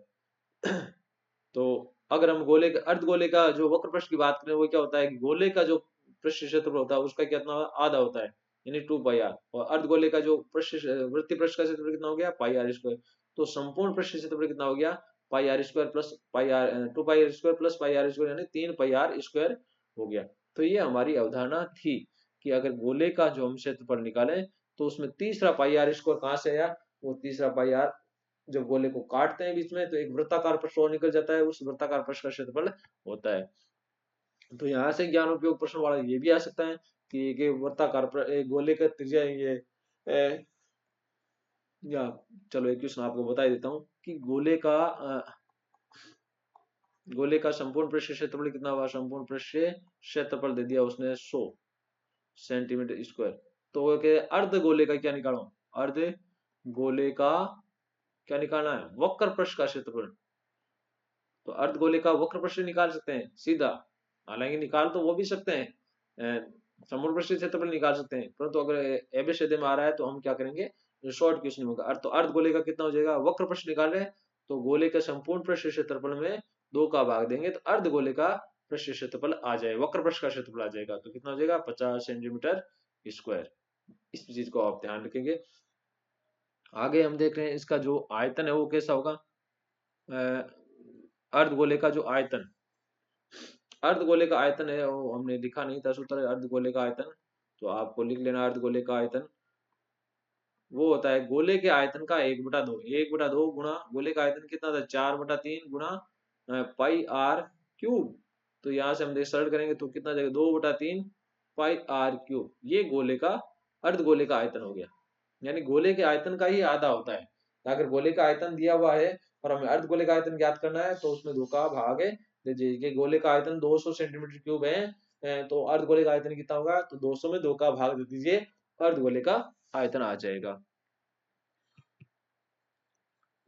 तो अगर हम गोले का, अर्ध गोले का जो वक्र पृष्ठ की बात करें, वो क्या होता है कि गोले का जो पृष्ठ क्षेत्रफल होता है उसका कितना आधा होता है, यानी 2 पाई r। और अर्ध गोले का जो पृष्ठ वृत्तीय पृष्ठ का क्षेत्रफल कितना हो गया, पाई r स्क्वायर। तो संपूर्ण पृष्ठ क्षेत्रफल कितना हो गया, पाई r square plus pi r, 2 पाई r square plus pi r square, यानी 3 पाई r स्क्वायर हो गया। तो ये हमारी अवधारणा थी कि अगर गोले का जो हम क्षेत्रफल निकालें तो उसमें तीसरा पाई r स्क्वायर कहाँ से आया, वो तीसरा पाई r जब गोले को काटते हैं बीच में तो एक वृत्ताकार प्रश्न और निकल जाता है, उस वृत्ताकार प्रश्न का क्षेत्रफल होता है। तो यहाँ से ज्ञान उपयोग प्रश्न वाला ये भी आ सकता है कि वृत्ताकार गोले का त्रिज्या ये ए, या चलो एक क्वेश्चन आपको बता देता हूँ कि गोले का संपूर्ण पृष्ठ क्षेत्रफल कितना हुआ, संपूर्ण पृष्ठ क्षेत्रफल दे दिया उसने 100 सेंटीमीटर स्क्वायर। तो वो कहे अर्ध गोले का क्या निकालो, अर्ध गोले का क्या निकालना है, वक्र पृष्ठ का क्षेत्रफल। तो अर्धगोले का वक्र प्रश्न निकाल सकते हैं सीधा, हालांकि निकाल तो वो भी सकते हैं, समूह प्रश्न क्षेत्रफल निकाल सकते हैं, परंतु अगर एबीसीडी में आ रहा है तो हम क्या करेंगे, शॉर्ट क्वेश्चन होगा। तो अर्धगोले का कितना हो जाएगा, वक्र प्रश्न निकाल रहे हैं तो गोले के संपूर्ण पृष्ठ क्षेत्रफल में 2 का भाग देंगे तो अर्धगोले का पृष्ठ क्षेत्रफल आ जाए, वक्र पृष्ठ का क्षेत्रफल आ जाएगा। तो कितना हो जाएगा 50 सेंटीमीटर स्क्वायर। इस चीज को आप ध्यान रखेंगे। आगे हम देख रहे हैं इसका जो आयतन है वो कैसा होगा। अर्धगोले का जो आयतन, अर्धगोले का आयतन है वो हमने लिखा नहीं था सूत्र अर्धगोले का आयतन, तो आपको लिख लेना अर्धगोले का आयतन वो होता है गोले के आयतन का 1/2। 1/2 गुणा गोले का आयतन कितना था 4/3 गुणा पाई आर क्यूब। तो यहाँ से हम देख सरल करेंगे तो कितना जाएगा 2/3 पाई आर क्यूब। ये गोले का अर्धगोले का आयतन हो गया, यानी गोले के आयतन का ही आधा होता है। अगर गोले का आयतन दिया हुआ है और हमें अर्धगोले का आयतन ज्ञात करना है तो उसमें 2 का भाग दीजिए कि गोले का आयतन 200 सेंटीमीटर क्यूब है, तो अर्धगोले का आयतन कितना होगा, तो 200 में 2 का भाग दे दीजिए, अर्धगोले का आयतन आ जाएगा।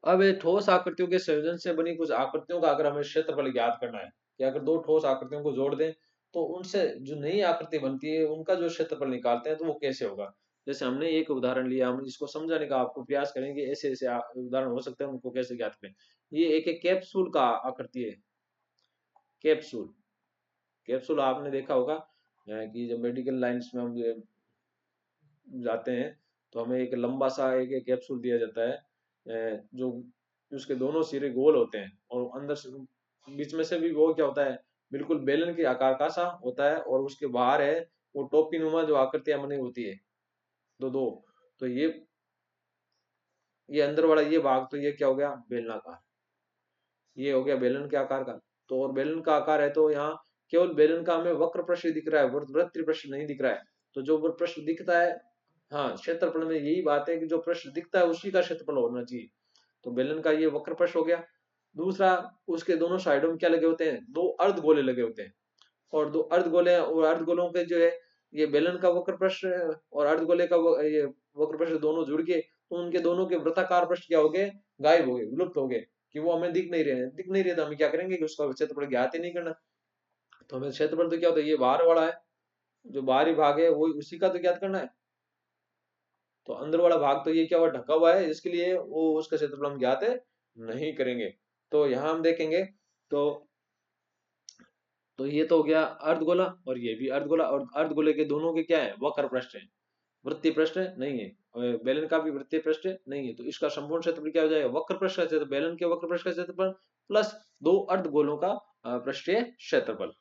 अब ये ठोस आकृतियों के संयोजन से बनी कुछ आकृतियों का अगर हमें क्षेत्रफल ज्ञात करना है कि अगर दो ठोस आकृतियों को जोड़ दें तो उनसे जो नई आकृति बनती है उनका जो क्षेत्रफल निकालते हैं तो वो कैसे होगा। जैसे हमने एक उदाहरण लिया, हम इसको समझाने का आपको प्रयास करेंगे, ऐसे ऐसे उदाहरण हो सकते हैं, उनको कैसे ज्ञात करें। ये एक कैप्सूल का आकृति है, कैप्सूल। कैप्सूल आपने देखा होगा कि जब मेडिकल लाइंस में हम जाते हैं तो हमें एक लंबा सा एक कैप्सूल दिया जाता है, जो उसके दोनों सिरे गोल होते हैं और अंदर से बीच में से भी वो क्या होता है, बिल्कुल बेलन के आकार का सा होता है, और उसके बाहर है वो टोपी नुमा जो आकृतियां बनी होती है दो दो। तो ये अंदर वाला ये भाग तो ये क्या हो गया बेलनाकार, ये हो गया बेलन के आकार का। तो और बेलन का आकार है तो यहाँ केवल बेलन का हमें वक्र पृष्ठ दिख रहा है, वृत्तीय पृष्ठ नहीं दिख रहा है। तो जो पृष्ठ दिखता है, हाँ क्षेत्रफल में यही बात है कि जो पृष्ठ दिखता है उसी का क्षेत्रफल होना चाहिए। तो बेलन का ये वक्र पृष्ठ हो गया। दूसरा, उसके दोनों साइडों में क्या लगे होते हैं, दो अर्धगोले लगे होते हैं, और दो अर्धगोले और अर्धगोलों के जो है ये बेलन का वक्र पृष्ठ और अर्धगोले का ये वक्र पृष्ठ दोनों जुड़ के तो उनके दोनों के वृत्ताकार पृष्ठ क्या हो गए, गायब हो गए, विलुप्त हो गए, कि वो हमें दिख नहीं रहे हैं। दिख नहीं रहे तो हम क्या करेंगे कि उसका क्षेत्रफल ज्ञात ही नहीं करना। तो हमें क्षेत्रफल तो क्या होता है, ये बाहर वाला है, जो बाहरी भाग है वो उसी का तो ज्ञात करना है। तो अंदर वाला भाग तो ये क्या हुआ ढका हुआ है, इसके लिए वो उसका क्षेत्रफल हम ज्ञात नहीं करेंगे। तो यहाँ हम देखेंगे तो ये तो हो गया अर्धगोला और ये भी अर्धगोला, और अर्धगोले के दोनों के क्या है वक्र पृष्ठ है, वृत्तीय पृष्ठ नहीं है, बेलन का भी वृत्तीय पृष्ठ नहीं है। तो इसका संपूर्ण क्षेत्रफल क्या हो जाएगा, वक्र पृष्ठ का क्षेत्रफल, बेलन के वक्र पृष्ठ का क्षेत्रफल प्लस दो अर्धगोलों का पृष्ठीय क्षेत्रफल।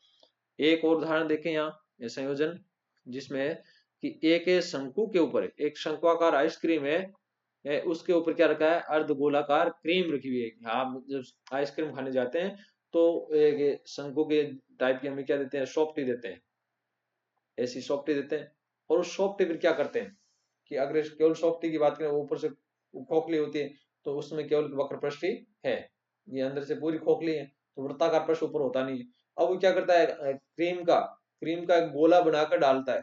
एक और उदाहरण देखें यहाँ, ये संयोजन जिसमें है कि एक शंकु के ऊपर एक शंक्वाकार आइसक्रीम है, उसके ऊपर क्या रखा है, अर्धगोलाकार क्रीम रखी हुई है। आप जब आइसक्रीम खाने जाते हैं तो एक शंकु के टाइप की हमें क्या देते हैं, सॉफ्टी देते हैं, ऐसी सॉफ्टी देते हैं। और उस सॉफ्टी फिर क्या करते हैं कि अगर केवल सॉफ्टी की बात करें, ऊपर से खोखली होती है तो उसमें केवल वक्र पृष्ठ ही है, ये अंदर से पूरी खोखली है, तो वृत्ताकार पृष्ठ ऊपर होता नहीं है। अब वो क्या करता है, क्रीम का एक गोला बनाकर डालता है,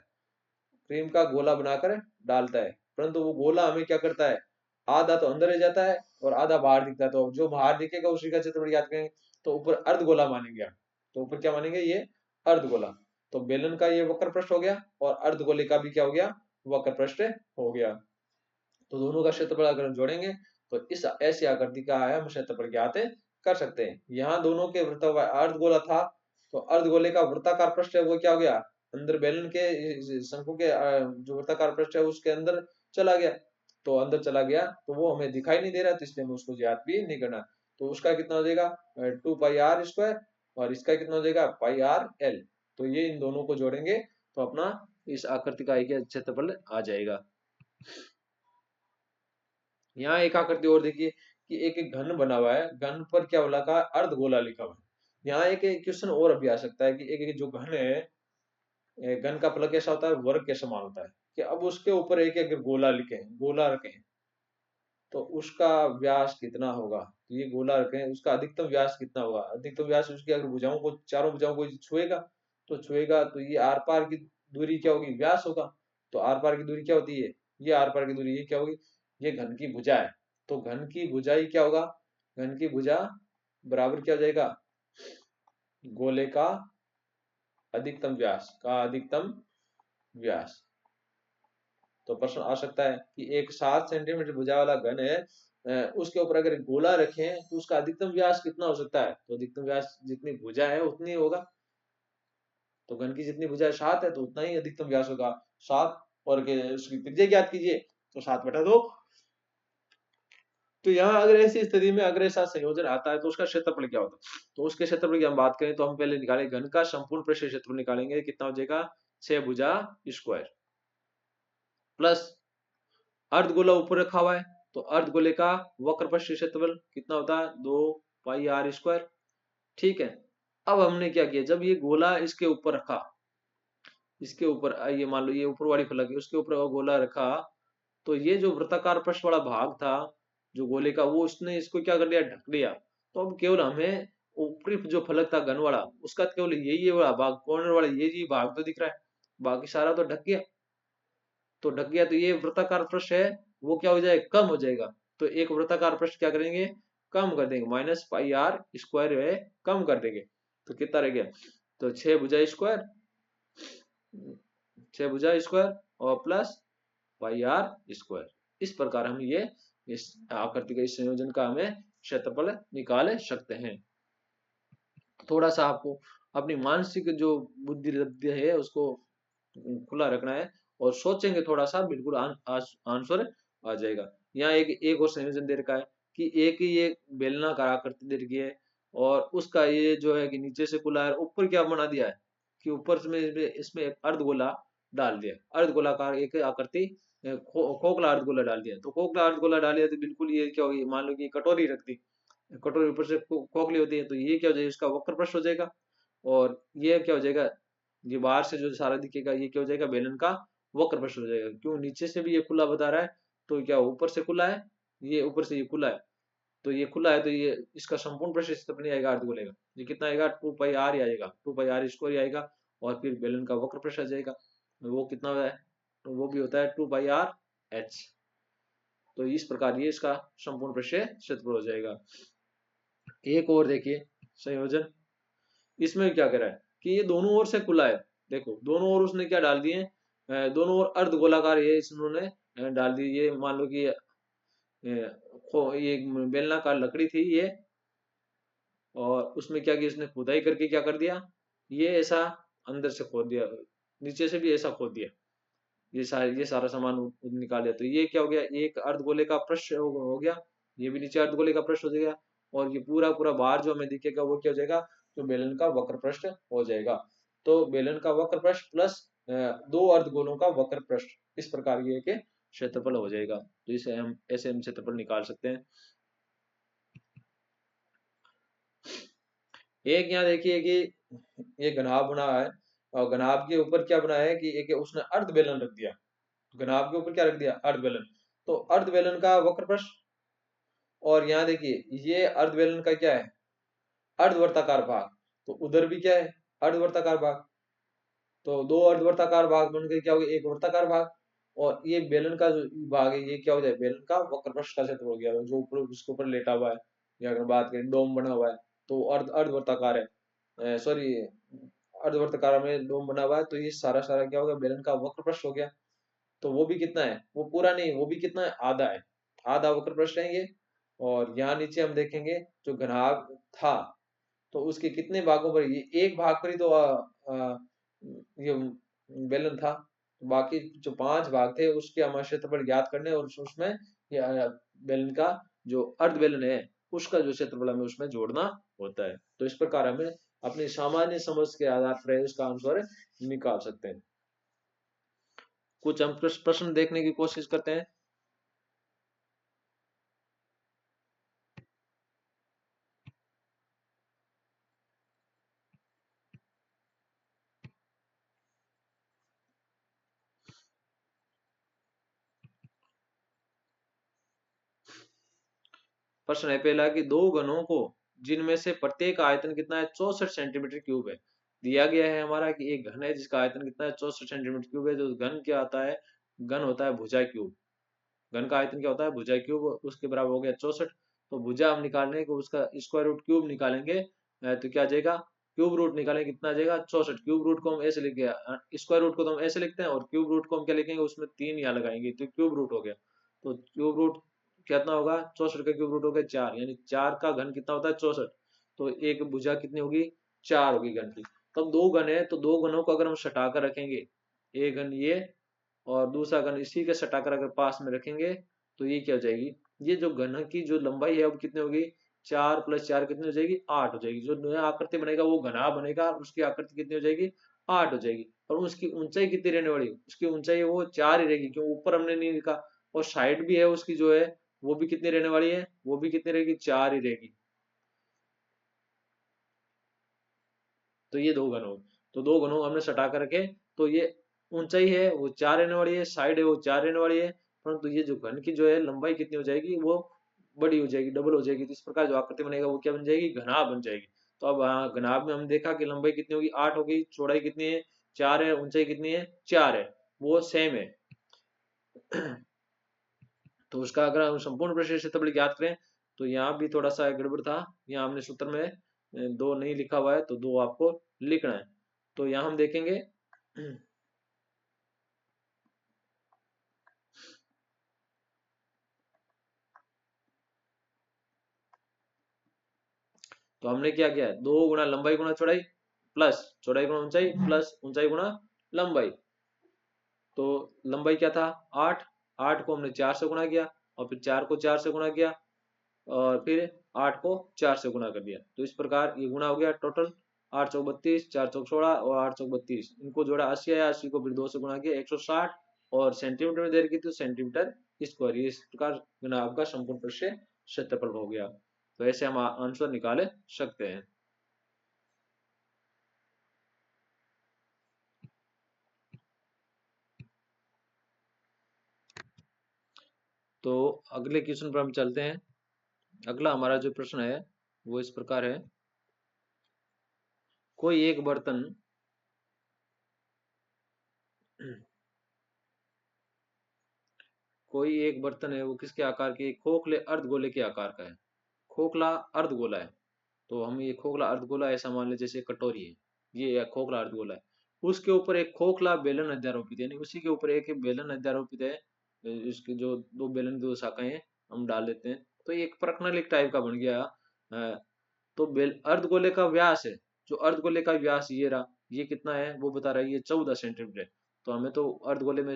क्रीम का गोला बनाकर डालता है, परंतु वो गोला हमें क्या करता है, आधा तो अंदर रह जाता है और आधा बाहर दिखता है। तो जो बाहर दिखेगा उसी का क्षेत्रफल याद करेंगे, तो ऊपर अर्धगोला मानेंगे हम, तो ऊपर क्या मानेंगे, ये अर्धगोला। तो बेलन का ये वक्र पृष्ठ हो गया और अर्धगोले का भी क्या हो गया, वक्र पृष्ठ हो गया। तो दोनों का क्षेत्रफल अगर हम जोड़ेंगे तो इस ऐसी आकृति का हम क्षेत्रफल ज्ञात कर सकते हैं। यहाँ दोनों के वृत्त अर्धगोला था, तो अर्धगोले का वृत्ताकार पृष्ठ है वो क्या हो गया, अंदर बेलन के शंकु के जो वृत्ताकार पृष्ठ है उसके अंदर चला गया। तो अंदर चला गया तो वो हमें दिखाई नहीं दे रहा, तो इसलिए हमें उसको ज्ञात भी नहीं करना। तो उसका कितना हो जाएगा 2 पाई r स्क्वायर, और इसका कितना हो जाएगा πr/l। तो ये इन दोनों को जोड़ेंगे तो अपना इस आकृति का क्षेत्रफल आ जाएगा। यहाँ एक आकृति और देखिए कि एक घन बना हुआ है, घन पर क्या बोला का अर्धगोला लिखा हुआ है। यहाँ एक क्वेश्चन और अभी आ सकता है कि एक जो घन है, घन का फलक कैसा होता है, वर्ग के समान होता है, कि अब उसके ऊपर एक गोला लिखे हैं, गोला रखे हैं, तो उसका व्यास कितना होगा। तो ये गोला रखे हैं, उसका अधिकतम व्यास कितना होगा, अधिकतम व्यास उसकी अगर भुजाओं को, चारों भुजाओं को छुएगा तो ये आर पार की दूरी क्या होगी, व्यास होगा। तो आर पार की दूरी क्या होती है, ये आर पार की दूरी ये क्या होगी, ये घन की भुजा है। तो घन की भुजाई क्या होगा, घन की भुजा बराबर क्या हो जाएगा, गोले का अधिकतम व्यास। तो प्रश्न आ सकता है कि एक 7 सेंटीमीटर भुजा वाला घन है, उसके ऊपर अगर गोला रखें तो उसका अधिकतम व्यास कितना हो सकता है। तो अधिकतम व्यास जितनी भुजा है उतनी होगा, तो घन की जितनी भुजा 7 है तो उतना ही अधिकतम व्यास होगा 7, और उसकी त्रिज्या ज्ञात कीजिए तो 7/2। तो यहाँ अगर ऐसी स्थिति में अगर ऐसा संयोजन आता है तो उसका क्षेत्रफल क्या होता है? तो उसके क्षेत्रफल की हम बात करें तो हम पहले निकालें घन का संपूर्ण पृष्ठीय क्षेत्रफल निकालेंगे, कितना हो जाएगा 6 भुजा स्क्वायर प्लस अर्धगोला ऊपर रखा हुआ है तो अर्धगोले का वक्र पृष्ठीय क्षेत्रफल कितना होता है 2 पाई r स्क्वायर। ठीक है, अब हमने क्या किया, जब ये गोला इसके ऊपर रखा, इसके ऊपर ये मान लो ये ऊपर वाली फलक है उसके ऊपर गोला रखा, तो ये जो वृत्ताकार पृष्ठ वाला भाग था जो गोले का वो उसने इसको क्या कर लिया, ढक लिया। तो अब केवल हमें ऊपरी जो फलक था घन वाला उसका केवल ये वाला भाग कॉर्नर वाला ये भाग तो दिख रहा है, बाकी सारा तो ढक गया। तो ढक गया तो ये वृत्ताकार पृष्ठ है वो क्या हो जाएगा, कम हो जाएगा। तो एक वृत्ताकार पृष्ठ क्या करेंगे, कम कर देंगे, -पाई r स्क्वायर है कम कर देंगे। तो कितना रह गया, तो 6 भुजा स्क्वायर, 6 भुजा स्क्वायर और प्लस पाई r स्क्वायर। इस प्रकार हम ये इस आकृति का इस संयोजन का हमें क्षेत्रफल निकाल सकते हैं। थोड़ा सा आपको अपनी मानसिक जो बुद्धि है उसको खुला रखना है और सोचेंगे थोड़ा सा बिल्कुल आंसर आ जाएगा। यहाँ एक और संयोजन दे रखा है कि एक ही ये बेलनाकार आकृति दे रखी है और उसका ये जो है कि नीचे से खुला है, ऊपर क्या बना दिया है कि ऊपर में इसमें एक अर्धगोला डाल दिया, अर्धगोलाकार एक आकृति खोखला अर्धगोला डाल दिया। तो खोखला अर्धगोला डाल दिया तो बिल्कुल ये क्या होगी, मान लो कि कटोरी रख दी, कटोरी ऊपर से खोखली होती है तो ये क्या हो जाएगा, इसका वक्र पृष्ठ हो जाएगा। और ये क्या हो जाएगा, ये बाहर से जो सारा दिखेगा ये क्या हो जाएगा, बेलन का वक्र पृष्ठ हो जाएगा। क्यों, नीचे से भी ये खुला बता रहा है तो क्या ऊपर से खुला है, ये ऊपर से ये खुला है, तो ये खुला है तो ये इसका संपूर्ण पृष्ठ क्षेत्रफल नहीं आएगा अर्धगोले का, ये कितना आएगा 2 पाई r ही आएगा, 2 पाई r स्क्वायर आएगा। और फिर बेलन का वक्र पृष्ठ आ जाएगा, वो कितना है, तो वो भी होता है 2 पाई r h। तो इस प्रकार ये इसका संपूर्ण पृष्ठीय क्षेत्रफल हो जाएगा। एक और देखिए संयोजन, इसमें क्या करा है कि ये दोनों ओर से खुला है, देखो दोनों ओर उसने क्या डाल दिए, दोनों ओर अर्ध गोलाकार ये इन्होंने डाल दी। ये मान लो कि ये बेलनाकार लकड़ी थी ये, और उसमें क्या किया इसने, खुदाई करके क्या कर दिया, ये ऐसा अंदर से खोद दिया, नीचे से भी ऐसा खोद दिया, ये सारा सामान निकाल दिया। तो ये क्या हो गया, एक अर्धगोले का पृष्ठ हो गया, ये भी नीचे अर्धगोले का पृष्ठ हो जाएगा। और ये पूरा पूरा बाहर जो हमें दिखेगा वो क्या हो जाएगा, तो बेलन का वक्र पृष्ठ हो जाएगा। तो बेलन का वक्र पृष्ठ प्लस दो अर्धगोलों का वक्र पृष्ठ, इस प्रकार ये के क्षेत्रफल हो जाएगा। तो इसे हम ऐसे हम क्षेत्रफल निकाल सकते हैं। एक यहाँ देखिए कि ये घनाभ बना है और घनाभ के ऊपर क्या बना है कि एक उसने अर्ध बेलन रख दिया, घनाभ के ऊपर क्या रख दिया, अर्ध बेलन। तो अर्ध बेलन का वक्र पृष्ठ, और यहाँ देखिए ये अर्ध बेलन का क्या है, अर्धवर्ताकार भाग। तो उधर भी क्या है, अर्धवर्ताकार भाग। तो दो अर्धवर्ताकार भाग बनकर क्या हो गया, एक वर्ताकार भाग। और ये बेलन का जो भाग है ये क्या हो जाए, बेलन का वक्र पृष्ठ का क्षेत्र हो गया, जो ऊपर उसके ऊपर लेटा हुआ है, या अगर बात करें डोम बना हुआ है तो अर्धवर्ताकार है, सॉरी अर्धवर्ताकार में डोम बना हुआ है, तो ये सारा सारा क्या होगा, बेलन का वक्र पृष्ठ हो गया। तो वो भी कितना है, वो पूरा नहीं, वो भी कितना है, आधा है, आधा वक्र पृष्ठ है ये। और यहाँ नीचे हम देखेंगे जो घनाभ था तो उसके कितने भागों पर, ये एक भाग पर ही तो ये बेलन था, बाकी जो 5 भाग थे उसके हमें क्षेत्रफल ज्ञात करने और उसमें बेलन का जो अर्ध बेलन है उसका जो क्षेत्रफल हमें उसमें जोड़ना होता है। तो इस प्रकार हमें अपनी सामान्य समझ के आधार पर इसका आंसर निकाल सकते हैं। कुछ हम प्रश्न देखने की कोशिश करते हैं। प्रश्न है पहला कि दो घनों को जिनमें से प्रत्येक आयतन कितना है, 64 सेंटीमीटर क्यूब है। दिया गया है हमारा कि एक घन है जिसका आयतन कितना है, 64 सेंटीमीटर क्यूब है। जो घन क्या आता है, घन होता है भुजा क्यूब, घन का आयतन क्या होता है, भुजा क्यूब, उसके बराबर हो गया 64। तो भुजा हम निकालने को उसका स्क्वायर रूट क्यूब निकालेंगे, तो क्या आ जाएगा, क्यूब रूट निकालेंगे कितना आ जाएगा 64। क्यूब रूट को हम ऐसे लिख गया, स्क्वायर रूट को तो हम ऐसे लिखते हैं और क्यूब रूट को हम क्या लिखेंगे, उसमें 3 यहाँ लगाएंगे तो क्यूब रूट हो गया। तो क्यूब रूट कितना होगा, 64 का क्यूब रूट हो गया 4, यानी 4 का घन कितना होता है 64। तो एक भुजा कितनी होगी, 4 होगी घन की। तो अब दो घन है तो दो घनों को अगर हम सटा कर रखेंगे, एक घन ये और दूसरा घन इसी के सटाकर अगर पास में रखेंगे तो ये क्या हो जाएगी, ये जो घन की जो लंबाई है अब कितनी होगी, 4 + 4 कितनी हो जाएगी, 8 हो जाएगी। जो नया आकृति बनेगा वो घना बनेगा और उसकी आकृति कितनी हो जाएगी, 8 हो जाएगी। और उसकी ऊंचाई कितनी रहने वाली, उसकी ऊंचाई वो 4 ही रहेगी, क्यों ऊपर हमने नहीं लिखा। और साइड भी है उसकी जो है वो भी कितनी रहने वाली है, वो भी कितनी रहेगी, 4 ही रहेगी। तो ये दो घन हो, तो दो घनों हमने सटा कर रखे। तो ये ऊंचाई है वो 4 रहने वाली है, साइड है वो 4 रहने वाली है, परंतु ये जो घन की जो है लंबाई कितनी हो जाएगी, वो बड़ी हो जाएगी, डबल हो जाएगी। तो इस प्रकार जो आकृति बनेगा वो क्या बन जाएगी, घनाभ बन जाएगी। तो अब घनाभ में हम देखा कि लंबाई कितनी होगी, 8 हो गई, चौड़ाई कितनी है, 4 है, ऊंचाई कितनी है, 4 है, वो सेम है। तो उसका अगर हम संपूर्ण पृष्ठीय क्षेत्रफल ज्ञात करें तो यहाँ भी थोड़ा सा गड़बड़ था। यहाँ हमने सूत्र में दो नहीं लिखा हुआ है तो दो आपको लिखना है। तो यहाँ हम देखेंगे तो हमने क्या किया है, 2 गुना लंबाई गुना चौड़ाई प्लस चौड़ाई गुना ऊंचाई प्लस ऊंचाई गुना लंबाई। तो लंबाई क्या था, 8, 8 को हमने 4 से गुणा किया और फिर 4 को 4 से गुणा किया और फिर 8 को 4 से गुणा कर दिया। तो इस प्रकार ये गुणा हो गया टोटल, 8 चौक 32, 4 चौक 16 और 8 चौक 32, इनको जोड़ा 80 आया, 80 को फिर 2 से गुणा किया 160 और सेंटीमीटर में दे रखी थी सेंटीमीटर स्क्वायर। इस प्रकार आपका संपूर्ण पृष्ठीय क्षेत्रफल हो गया। तो ऐसे हम आंसर निकाले सकते हैं। तो अगले क्वेश्चन पर हम चलते हैं। अगला हमारा जो प्रश्न है वो इस प्रकार है, कोई एक बर्तन कोई एक बर्तन है वो किसके आकार के, खोखले अर्धगोले के आकार का है, खोखला अर्धगोला है। तो हम ये खोखला अर्धगोला ऐसा मान ले जैसे कटोरी है, ये एक खोखला अर्धगोला है, उसके ऊपर एक खोखला बेलन अध्यारोपित है, यानी उसी के ऊपर एक बेलन अध्यारोपित है। इसकी जो दो बेलन की दो शाखाएं हैं हम डाल देते हैं तो ये एक प्रश्नलिक टाइप का बन गया। तो अर्धगोले का व्यास है, जो अर्धगोले का व्यास ये रहा, ये कितना है वो बता रहा है, ये 14 सेंटीमीटर। तो हमें तो अर्धगोले में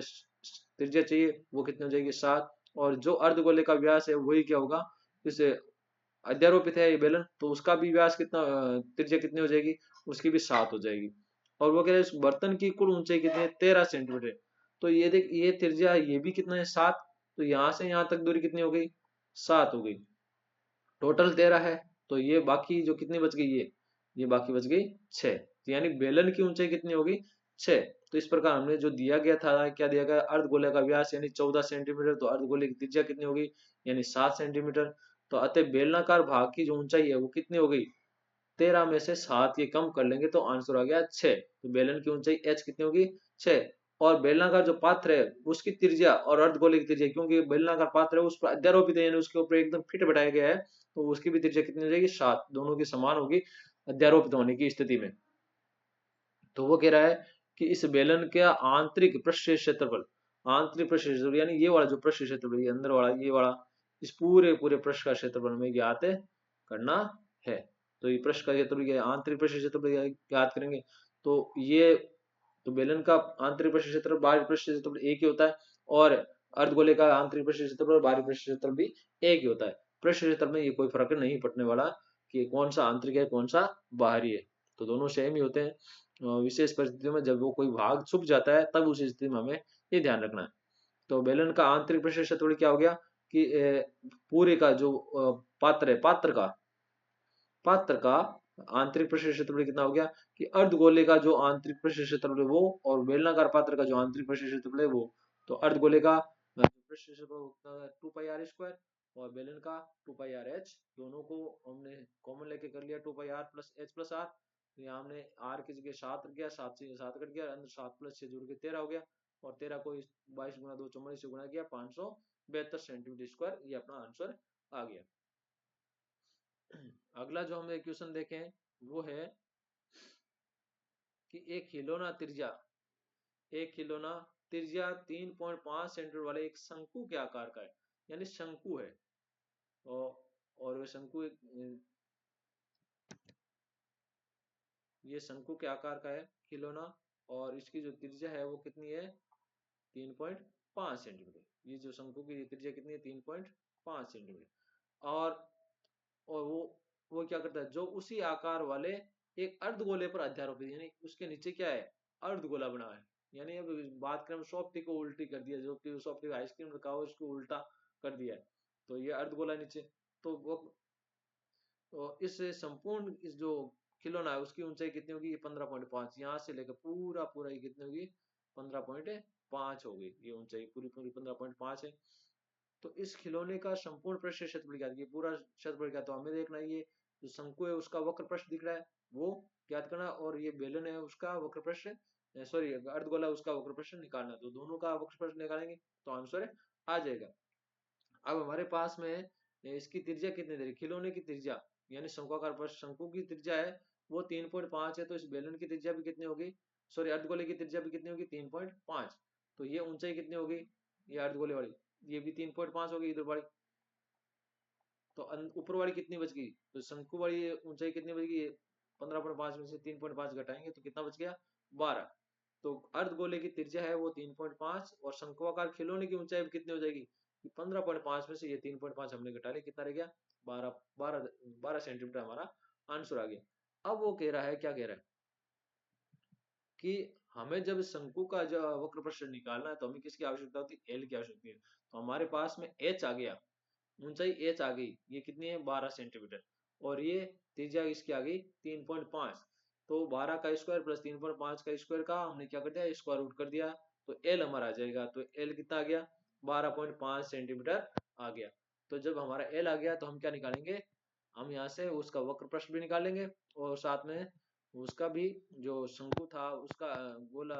त्रिज्या चाहिए, वो कितनी हो जाएगी, 7। और जो अर्धगोले का व्यास है वही क्या होगा, इस अध्यारोपित है ये बेलन, तो उसका भी व्यास कितना, त्रिज्या कितनी हो जाएगी, उसकी भी 7 हो जाएगी। और वो कह रहे हैं उस बर्तन की कुल ऊंचाई कितनी है, 13 सेंटीमीटर। तो ये देख, ये त्रिज्या ये भी कितना है, 7। तो यहाँ से यहाँ तक दूरी कितनी हो गई, 7 हो गई, टोटल 13 है। तो ये बाकी जो कितनी बच गई, ये बाकी बच गई 6। तो यानी बेलन की ऊंचाई कितनी होगी, 6। तो इस प्रकार हमने जो दिया गया था, क्या दिया गया, अर्धगोले का व्यास यानी 14 सेंटीमीटर, तो अर्धगोले की त्रिज्या कितनी होगी, यानी 7 सेंटीमीटर। तो अतः बेलनाकार भाग की जो ऊंचाई है वो कितनी हो गई, 13 में से 7 ये कम कर लेंगे तो आंसर आ गया 6। तो बेलन की ऊंचाई एच कितनी होगी, 6। और बेलनाकार जो पात्र है उसकी त्रिज्या और अर्धगोले की त्रिज्या, क्योंकि बेलनाकार पात्र है उस पर अध्यारोपित है यानी उसके ऊपर एकदम फिट बैठाया गया है, तो उसकी भी त्रिज्या कितनी हो जाएगी, 7, दोनों की समान होगी अध्यारोपित होने की स्थिति में। तो वो कह रहा है कि इस बेलन का आंतरिक पृष्ठीय क्षेत्रफल, आंतरिक पृष्ठीय क्षेत्रफल यानी ये वाला जो पृष्ठीय क्षेत्रफल, ये अंदर वाला ये वाला, इस पूरे पूरे पृष्ठ का क्षेत्रफल में ज्ञात करना है। तो ये पृष्ठ का क्षेत्रफल, आंतरिक पृष्ठीय क्षेत्रफल ज्ञात करेंगे। तो ये, तो बेलन का आंतरिक पृष्ठीय क्षेत्रफल बाहरी पृष्ठीय क्षेत्रफल एक ही होता है, और अर्धगोले का आंतरिक पृष्ठीय क्षेत्रफल बाहरी पृष्ठीय क्षेत्रफल भी एक ही होता है। पृष्ठीय क्षेत्रफल में ये कोई फर्क नहीं पड़ने वाला कि कौन सा आंतरिक है कौन सा बाहरी है, तो दोनों सेम ही होते हैं। विशेष परिस्थितियों में जब वो कोई भाग छुप जाता है तब उस स्थिति में हमें ये ध्यान रखना है। तो बेलन का आंतरिक पृष्ठीय क्षेत्रफल क्या हो गया कि पूरे का जो पात्र है, पात्र का आंतरिक पृष्ठीय क्षेत्रफल कितना हो गया कि अर्धगोले का जो आंतरिक पृष्ठीय क्षेत्रफल है वो, और बेलनाकार पात्र का जो आंतरिक पृष्ठीय क्षेत्रफल है वो। तो अर्धगोले का पृष्ठीय क्षेत्रफल होता है 2πr² और बेलन का 2πrh, दोनों को हमने कॉमन लेके कर लिया, 2πr plus h plus r। तो यहाँ हमने r की जगह 7 रख गया, 7 से 7 कट गया, अंदर 7 प्लस 6 जुड़ के 13 हो गया, और 13 को 22 गुना 2 44 से गुणा किया, 572 सेंटीमीटर स्क्वायर, ये अपना आंसर आ गया। अगला जो हम क्वेश्चन देखें वो है कि एक खिलौना त्रिज्या 3.5 सेंटीमीटर वाले एक शंकु के आकार का है, यानी शंकु है। और वह शंकु ये शंकु के आकार का है खिलौना, और इसकी जो त्रिज्या है वो कितनी है, 3.5 सेंटीमीटर। ये जो शंकु की त्रिज्या कितनी है, 3.5 सेंटीमीटर। और वो क्या करता है, जो उसी आकार वाले एक अर्धगोले पर अध्यारोपित, यानी उसके नीचे क्या है, अर्धगोला बना है। यानी अब बात करें सॉफ्टी को उल्टी कर दिया, जो कि सॉफ्टी आइसक्रीम रखा हो उसको उल्टा कर दिया है, तो ये अर्धगोला नीचे। तो वो तो इस संपूर्ण इस जो खिलौना है उसकी ऊंचाई कितनी होगी, 15.5, यहाँ से लेकर पूरा पूरा ये कितनी होगी, 15.5 होगी। ये ऊंचाई पूरी पूरी 15.5 है। तो इस खिलौने का संपूर्ण पृष्ठ क्षेत्रफल क्या है, पूरा क्षेत्रफल क्या, तो हमें देखना है ये जो शंकु है उसका वक्र पृष्ठ दिख रहा है वो ज्ञात करना, और ये बेलन है उसका वक्र पृष्ठ, सॉरी अर्धगोला उसका वक्र पृष्ठ निकालना। तो दोनों का वक्र पृष्ठ निकालेंगे तो आंसर आ जाएगा। अब हमारे पास में इसकी त्रिज्या कितनी दे रही, खिलौने की त्रिज्या यानी शंकुआकार पृष्ठ, शंकु की त्रिज्या है वो 3.5 है, तो इस बेलन की त्रिज्या भी कितनी होगी, सॉरी अर्धगोले की त्रिज्या भी कितनी होगी, 3.5। तो ये ऊंचाई कितनी होगी, ये अर्धगोले वाली, ये भी 3.5 होगी इधर वाली। तो ऊपर वाली कितनी बच गई, तो शंकु वाली ऊंचाई कितनी बच गई, 15.5 में से 3.5 घटाएंगे तो कितना बच गया, 12। तो अर्धगोले की त्रिज्या है वो 3.5, और शंकुआकार खिलौने की ऊंचाई कितनी हो जाएगी, 15.5 में से ये 3.5 हमने घटा लिया, कितना रह गया, 12। 12 सेंटीमीटर हमारा आंसर आ गया। अब वो कह रहा है, क्या कह रहा है कि हमें जब शंकु का जो वक्र प्रश्न निकालना है तो हमें किसकी आवश्यकता होती है, एल की आवश्यकता है। तो हमारे पास में एच आ गया, ऊंचाई एच आ गई, ये कितनी है, 12 सेंटीमीटर, और ये त्रिज्या इसकी आ गई 3.5। तो 12 का स्क्वायर प्लस 3.5 का स्क्वायर का हमने क्या कर दिया, स्क्वायर रूट कर दिया, तो एल हमारा आ जाएगा। तो एल कितना आ गया, 12.5 सेंटीमीटर आ गया। तो जब हमारा एल आ गया तो हम क्या निकालेंगे, हम यहाँ से उसका वक्र प्रश्न भी निकालेंगे, और साथ में उसका भी जो शंकु था उसका गोला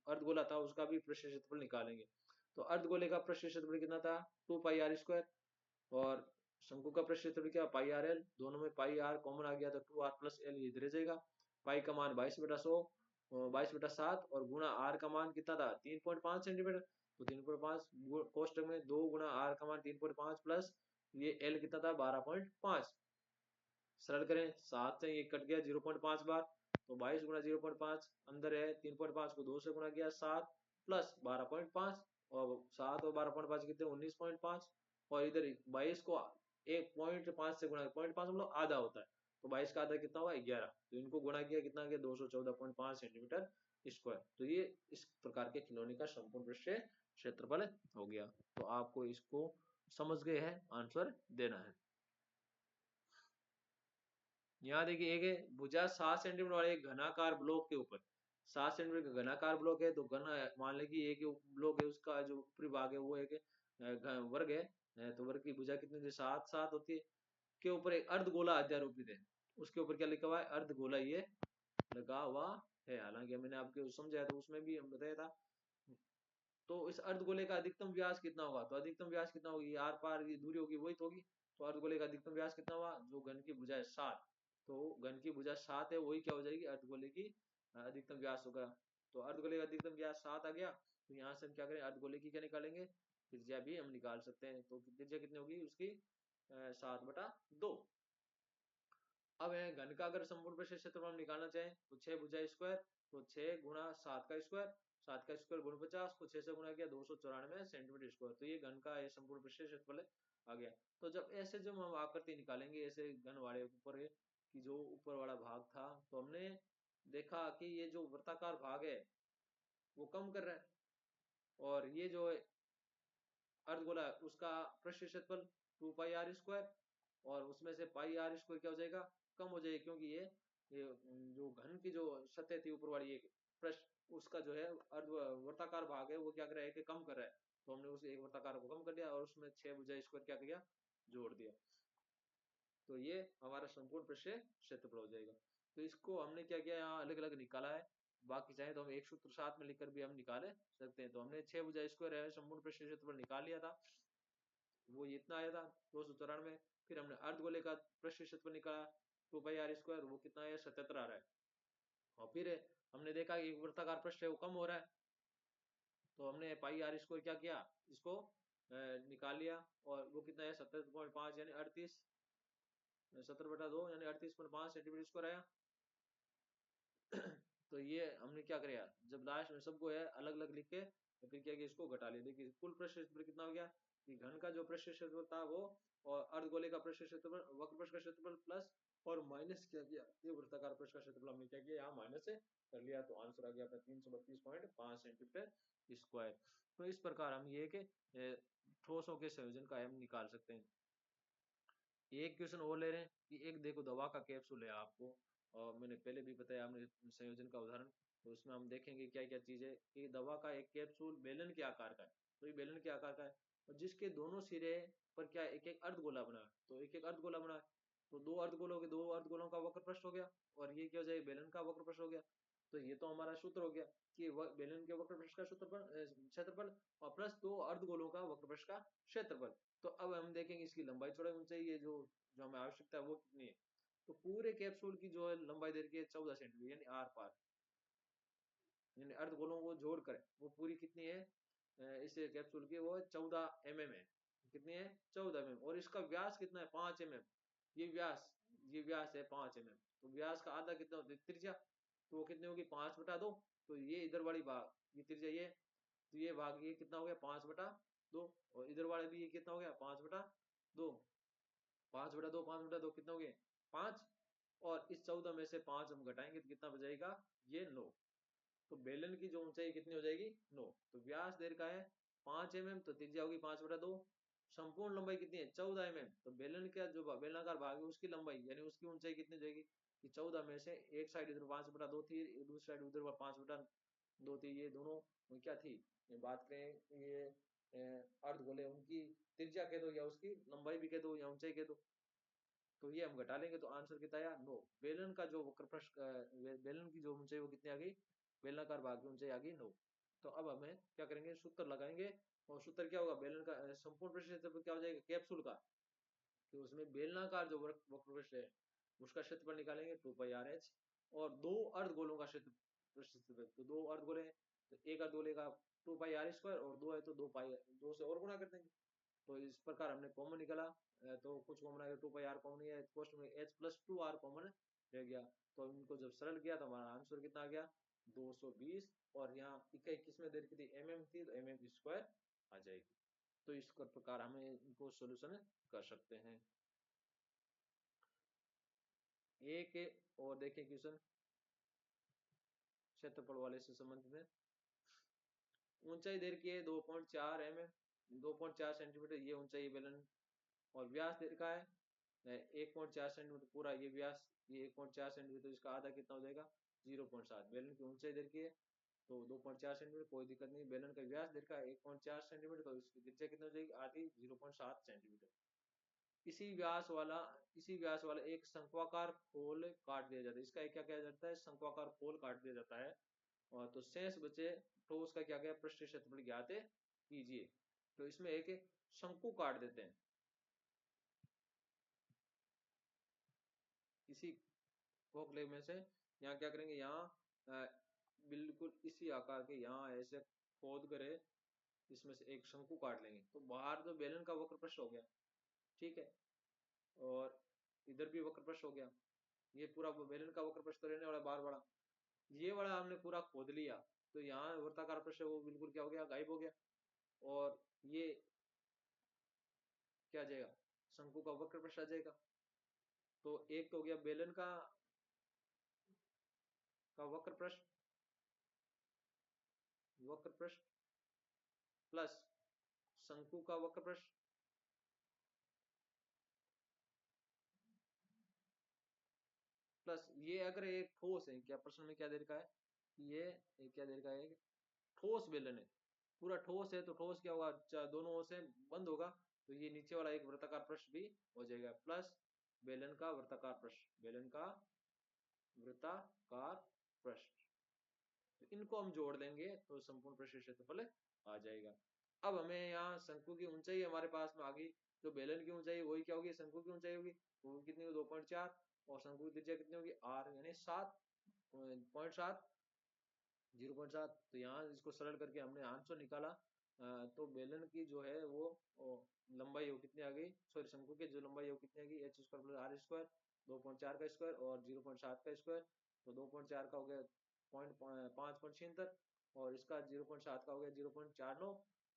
अर्धगोला था उसका भी पृष्ठ क्षेत्रफल निकालेंगे। तो अर्धगोले का पृष्ठ क्षेत्रफल कितना था, 2 पाई r स्क्वायर, और शंकु का पृष्ठ क्षेत्रफल क्या, पाई आर एल, दोनों में पाई आर कॉमन आ गया तो 2r प्लस एल इधर रह जाएगा। पाई का मान 22/100, 22/7, और गुणा आर का मान कितना था, 3.5 सेंटीमीटर। तो 3.5 कोष्टक में 2 गुणा आर का मान 3.5 प्लस ये एल कितना था, 12.5। सरल करें, 7 से ये कट गया 0.5 बार, तो 22 गुणा 0.5 अंदर है, 3.5 को 2 से गुणा किया 7 प्लस 12.5, और 7 और 12.5 कितने, 19.5, और इधर 22 को 1.5 से गुणा, 0.5 मतलब आधा होता है, तो 22 का आधा कितना हुआ, 11। तो इनको गुणा किया कितना गया, 214.5 सेंटीमीटर स्क्वायर। तो ये इस प्रकार के खिलौने का संपूर्ण पृष्ठ क्षेत्रफल हो गया। तो आपको इसको समझ गए हैं, आंसर देना है। यहाँ देखिए एक है भुजा 7 सेंटीमीटर वाले एक घनाकार ब्लॉक के ऊपर, 7 सेंटीमीटर का घनाकार ब्लॉक है, तो घना मान ले कि एक ब्लॉक है उसका जो ऊपरी भाग है वो एक वर्ग है, तो वर्ग की भुजा कितनी होती है, 7 7 होती है। के ऊपर एक अर्धगोला अध्यारोपित है, उसके ऊपर क्या लिखा हुआ है, अर्धगोला ये लगा हुआ है। हालांकि मैंने आपको समझाया था उसमें भी हम बताया था। तो इस अर्धगोले का अधिकतम व्यास कितना होगा, तो अधिकतम व्यास कितना होगी, आर पार की दूरी होगी वही तो होगी। तो अर्धगोले का अधिकतम व्यास कितना हुआ, जो घन की भुजा है 7, तो घन की भुजा 7 है वही क्या हो जाएगी, अर्धगोले की अधिकतम व्यास होगा। तो अर्धगोले का अधिकतम व्यास 7 आ गया, तो यहाँ से हम क्या करें, अर्धगोले की क्या निकालेंगे, त्रिज्या भी हम निकाल सकते हैं। तो त्रिज्या कितनी होगी उसकी, 7/2। अब है घन का अगर संपूर्ण पृष्ठ क्षेत्रफल हम निकालना चाहें तो 6 भुजा स्क्वायर, तो 6 गुणा 7 का स्क्वायर, 7 का स्क्वायर गुण 50 को 6 से गुणा किया 294 सेंटीमीटर स्क्वायर। तो ये घन का ये संपूर्ण पृष्ठ क्षेत्रफल आ गया। तो जब ऐसे जब हम आकृति निकालेंगे ऐसे घन वाले ऊपर की जो ऊपर वाला भाग था, तो हमने देखा कि ये जो वृत्ताकार भाग है वो कम कर रहा है, और ये जो अर्धगोला है उसका पृष्ठ क्षेत्रफल 2 पाई r स्क्वायर, और उसमें से पाई आर स्क्वायर क्या हो जाएगा, कम हो जाएगा, क्योंकि ये जो घन की जो सतह थी ऊपर वाली एक पृष्ठ उसका जो है अर्ध वर्ताकार भाग है वो क्या कर रहा है कि कम कर रहा है। तो हमने उस एक वर्ताकार को कम कर दिया और उसमें 6 भुजा स्क्वायर क्या किया, जोड़ दिया। तो ये हमारा संपूर्ण पृष्ठ क्षेत्रफल हो जाएगा। तो इसको हमने क्या किया, यहाँ अलग अलग निकाला है, बाकी चाहे तो हम एक सूत्र साथ में लिखकर भी हम निकाले सकते हैं। तो हमने 6 भुजा स्क्वायर है संपूर्ण पृष्ठ क्षेत्रफल निकाल लिया था, वो इतना आया था 294। फिर हमने अर्धगोले का पृष्ठ क्षेत्रफल निकाला 2 पाई r स्क्वायर, वो कितना है, 77 आ रहा है। और फिर हमने देखा कि वृत्ताकार पृष्ठ है वो कम हो रहा है, तो हमने पाई r स्क्वायर क्या किया, इसको निकाल लिया, और वो कितना है, 70.5 यानी 38, 70/2 यानी 38.5 सेंटीमीटर स्क्वायर आया। तो ये हमने क्या किया, जब लास्ट में सबको है अलग अलग लिख के तो फिर क्या किया, इसको घटा लिया। देखिए कुल पृष्ठ क्षेत्रफल कितना हो गया कि घन का जो पृष्ठ क्षेत्रफल था वो, और अर्धगोले का पृष्ठ क्षेत्रफल, वक्र पृष्ठ का क्षेत्रफल प्लस, और माइनस क्या किया, ये वृत्ताकार पृष्ठ का क्षेत्रफल हमने क्या किया, यहाँ माइनस से कर लिया। तो आंसर आ गया अपना 332.5 सेंटीमीटर स्क्वायर। तो इस प्रकार हम ये के ठोसों के संयोजन का हम निकाल सकते हैं। एक क्वेश्चन और ले रहे हैं कि एक देखो दवा का कैप्सूल है आपको, और मैंने पहले भी बताया हमने संयोजन का उदाहरण। तो उसमें हम देखेंगे क्या क्या चीज है कि दवा का एक कैप्सूल बेलन के आकार का है। तो ये बेलन के आकार का है, और जिसके दोनों सिरे पर क्या एक एक अर्धगोला बना है। तो एक एक अर्धगोला बना है, तो दो अर्धगोलों का वक्र पृष्ठ हो गया, और ये क्या हो जाएगा, बेलन का वक्र पृष्ठ हो गया। तो ये तो हमारा सूत्र हो गया कि बेलन के वक्र पृष्ठ का क्षेत्रफल और प्लस दो अर्धगोलों का वक्र पृष्ठ का क्षेत्रफल। तो अब हम देखेंगे इसकी लंबाई चौड़ाई ऊंचाई, ये जो जो हमें आवश्यकता है वो कितनी है। तो पूरे कैप्सूल की जो है लंबाई दे रखी है 14 सेंटीमीटर, यानी आर पार, यानी अर्धगोलों को जोड़कर वो पूरी कितनी है, इस कैप्सूल की वो 14 mm है। कितनी है, 14 mm। और इसका व्यास कितना है, 5 mm। ये व्यास है 5 mm। तो व्यास का आधा कितना होता है, त्रिज्या। तो वो कितनी होगी, 5/2। तो ये इधर वाली भाग, ये त्रिज्या ये, तो ये भाग ये कितना हो गया, 5/2। और इधर वाले भी ये कितना हो गया, 5/2। 5/2 कितना हो गए, 5। और इस 14 में से 5 हम घटाएंगे तो कितना बचेगा, ये 9। तो बेलन की जो ऊंचाई कितनी हो जाएगी, 9। तो व्यास देर का है 5 mm, तो त्रिज्या होगी 5/2। संपूर्ण लंबाई कितनी है, 14 mm। तो बेलन का जो बेलनाकार भाग है उसकी लंबाई यानी उसकी ऊंचाई कितनी हो जाएगी कि 14 में से एक साइड इधर 5/2 थी, दूसरी साइड उधर 5/2 थी। ये दोनों क्या थी, ये बात करें ये अर्धगोले, उनकी त्रिज्या कह दो या उसकी लंबाई भी कह दो या ऊंचाई कह दो। तो ये हम घटा लेंगे तो आंसर कितना आया, 9। बेलन का जो वक्र पृष्ठ बेलन की जो ऊंचाई वो कितनी आ गई, बेलनाकार भाग की ऊंचाई आ गई 9। तो अब हमें क्या करेंगे, सूत्र लगाएंगे। और सूत्र क्या होगा, बेलन का संपूर्ण पृष्ठ क्षेत्रफल क्या हो जाएगा कैप्सूल का, कि उसमें बेलनाकार जो वक्र पृष्ठ है उसका क्षेत्रफल निकालेंगे 2πRh। और दो अर्धगोलों का क्षेत्रफल, तो दो अर्धगोले हैं तो एक अर्धगोले का 2πr², और दो है तो 2 पाई, दो से और गुणा कर देंगे। तो इस प्रकार हमने कॉमन निकाला। तो कुछ कॉमन आ गया, 2πr कॉमन है, पोस्ट में h+2r कॉमन रह गया। तो इनको जब सरल किया तो हमारा आंसर कितना आ गया, 220। और यहाँ इक्का इक्कीस में दे रखी थी mm थी, तो mm² आ जाएगी। तो इस प्रकार हमें इनको सोल्यूशन कर सकते हैं। एक और देखें क्वेश्चन क्षेत्रफल वाले से संबंधित में। ऊंचाई दे रखी है 2.4 सेंटीमीटर, ये ऊंचाई बेलन। और व्यास दे रखा है 1.4 सेंटीमीटर पूरा, ये व्यास, ये 1.4 सेंटीमीटर, इसका आधा कितना हो जाएगा, 0.7। बेलन की ऊंचाई दे रखी है तो 2.4 सेंटीमीटर, कोई दिक्कत नहीं। बेलन का व्यास दे रखा है 1.4 सेंटीमीटर, तो इसकी त्रिज्या कितनी हो जाएगी, आधी, 0.7 सेंटीमीटर। इसी व्यास वाला इसी व्यास वाला एक शंक्वाकार खोल काट दिया जाता है। इसका एक क्या किया जाता है, शंक्वाकार खोल काट दिया जाता है। और तो शेष बचे ठोस का क्या गया, पृष्ठ क्षेत्रफल ज्ञात कीजिए। तो इसमें एक शंकु काट देते हैं, इसी खोखले में से। यहाँ क्या करेंगे, यहाँ बिल्कुल इसी आकार के यहाँ ऐसे खोद करे, इसमें से एक शंकु काट लेंगे। तो बाहर तो बेलन का वक्र पृष्ठ हो गया, ठीक है। और इधर भी वक्र पृष्ठ हो गया। ये पूरा बेलन का वक्र पृष्ठ तो रहने वाला बार बड़ा, ये वाला हमने पूरा खोद लिया। तो यहाँ वृत्ताकार पृष्ठ है वो बिल्कुल क्या हो गया, गायब हो गया। और ये क्या आ जाएगा, शंकु का वक्र पृष्ठ आ जाएगा। तो एक तो हो गया बेलन का वक्र पृष्ठ प्लस शंकु का वक्र पृष्ठ, प्लस ये अगर एक ठोस है, क्या प्रश्न में क्या दे रखा है, ये क्या दे रखा है, ठोस बेलन है, पूरा ठोस है। तो ठोस क्या होगा, दोनों ओर से बंद होगा। तो ये नीचे वाला एक वृत्ताकार पृष्ठ भी हो जाएगा, प्लस बेलन का वृत्ताकार पृष्ठ। तो इनको हम जोड़ देंगे तो संपूर्ण पृष्ठ क्षेत्रफल आ जाएगा। अब हमें यहाँ शंकु की ऊंचाई हमारे पास में आ गई। जो बेलन की ऊंचाई वही क्या होगी, शंकु की ऊंचाई होगी। वो कितनी होगी, 2.4। और शंकु की त्रिज्या कितनी होगी, r, यानी 7.7, 0.7। तो यहाँ इसको सरल करके हमने आंसर निकाला। तो बेलन की जो है वो लंबाई वो कितनी आ गई, सॉरी शंकु की जो लंबाई है वो कितनी आ गई, h² + r², 2.4 का स्क्वायर और 0.7 का स्क्वायर। तो 2.4 का हो गया 5.76 और इसका 0.7 का हो गया 0.49।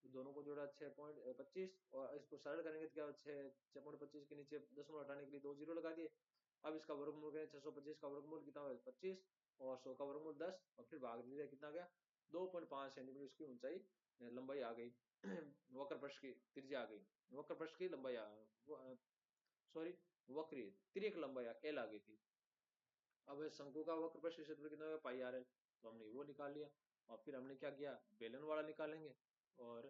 दोनों को जोड़ा 6.25 और इसको सरल करेंगे तो क्या 6.25 के नीचे दशमलव हटाने के लिए 2 जीरो लगा दिए। अब इसका वर्गमूल करें 625 का वर्गमूल कितना हुआ 25 और 100 का वर्गमूल 10 और फिर भाग दीजिए कितना गया 2.5 सेंटीमीटर उसकी ऊंचाई लंबाई आ गई। वक्र पृष्ठ की त्रिज्या आ गई, वक्र पृष्ठ की लंबाई सॉरी वक्री तिर्यक लंबाई एल आ गई थी। अब शंकु का वक्र पृष्ठ क्षेत्र कितना है पाई आर एल, तो हमने वो निकाल लिया। और फिर हमने क्या किया बेलन वाला निकालेंगे और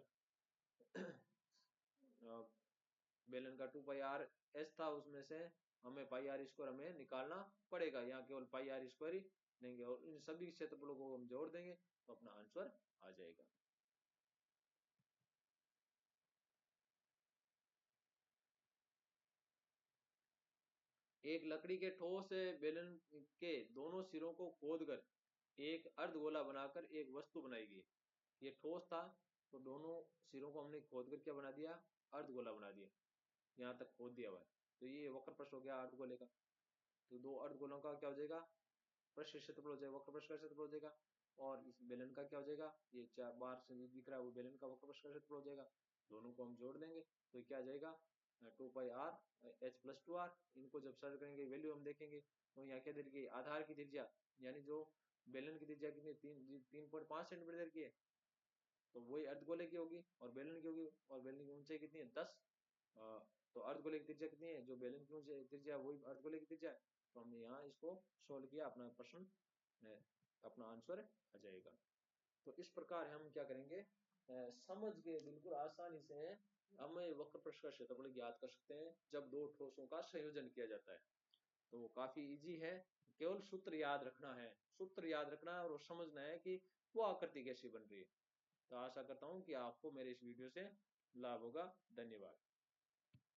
बेलन का 2 पाई आर एस था, उसमें से हमें पाई आर स्क्वायर हमें निकालना पड़ेगा। यहाँ केवल पाई आर स्क्वायर ही देंगे और इन सभी क्षेत्रफलों को हम जोड़ देंगे तो अपना आंसर आ जाएगा। एक लकड़ी के ठोस बेलन के दोनों सिरों को खोदकर एक अर्धगोला बनाकर एक वस्तु बनाई गई। ये ठोस था तो दोनों सिरों को हमने खोद कर क्या बना दिया अर्धगोला बना दिया, यहाँ तक खोद दिया हुआ है। तो ये वक्र प्रश्न हो गया अर्धगोले का। तो दो अर्धगोलों का क्या हो जाएगा पृष्ठ क्षेत्रफल हो जाएगा, वक्र पृष्ठ का क्षेत्रफल हो जाएगा। और इस बेलन का क्या हो जाएगा ये चार बार से जो दिख रहा है वो बेलन का वक्र पृष्ठ का क्षेत्रफल हो जाएगा। दोनों को हम जोड़ देंगे तो क्या आ जाएगा 2 पाई आर एच प्लस 2 आर। इनको जब सरल करेंगे वैल्यू हम देखेंगे तो यहाँ क्या दे रखी है आधार की त्रिज्या, यानी जो बेलन की त्रिज्या कितनी 3.5 सेंटीमीटर की है तो वही अर्धगोले की होगी और बेलन की होगी। और बेलन की ऊंचाई कितनी है 10, तो अर्धगोले की त्रिज्या कितनी है जो बेलन की ऊंचाई त्रिज्या वही अर्धगोले की त्रिज्या है। तो हमने यहाँ इसको सोल्व किया, अपना प्रश्न अपना आंसर आ जाएगा। तो इस प्रकार हम क्या करेंगे समझ के बिल्कुल आसानी से हम वक्र पृष्ठ का क्षेत्रफल ज्ञात कर सकते हैं जब दो ठोसों का संयोजन किया जाता है। तो वो काफी इजी है, केवल सूत्र याद रखना है, सूत्र याद रखना है और समझना है कि वो आकृति कैसी बन रही है। तो आशा करता हूँ कि आपको मेरे इस वीडियो से लाभ होगा। धन्यवाद।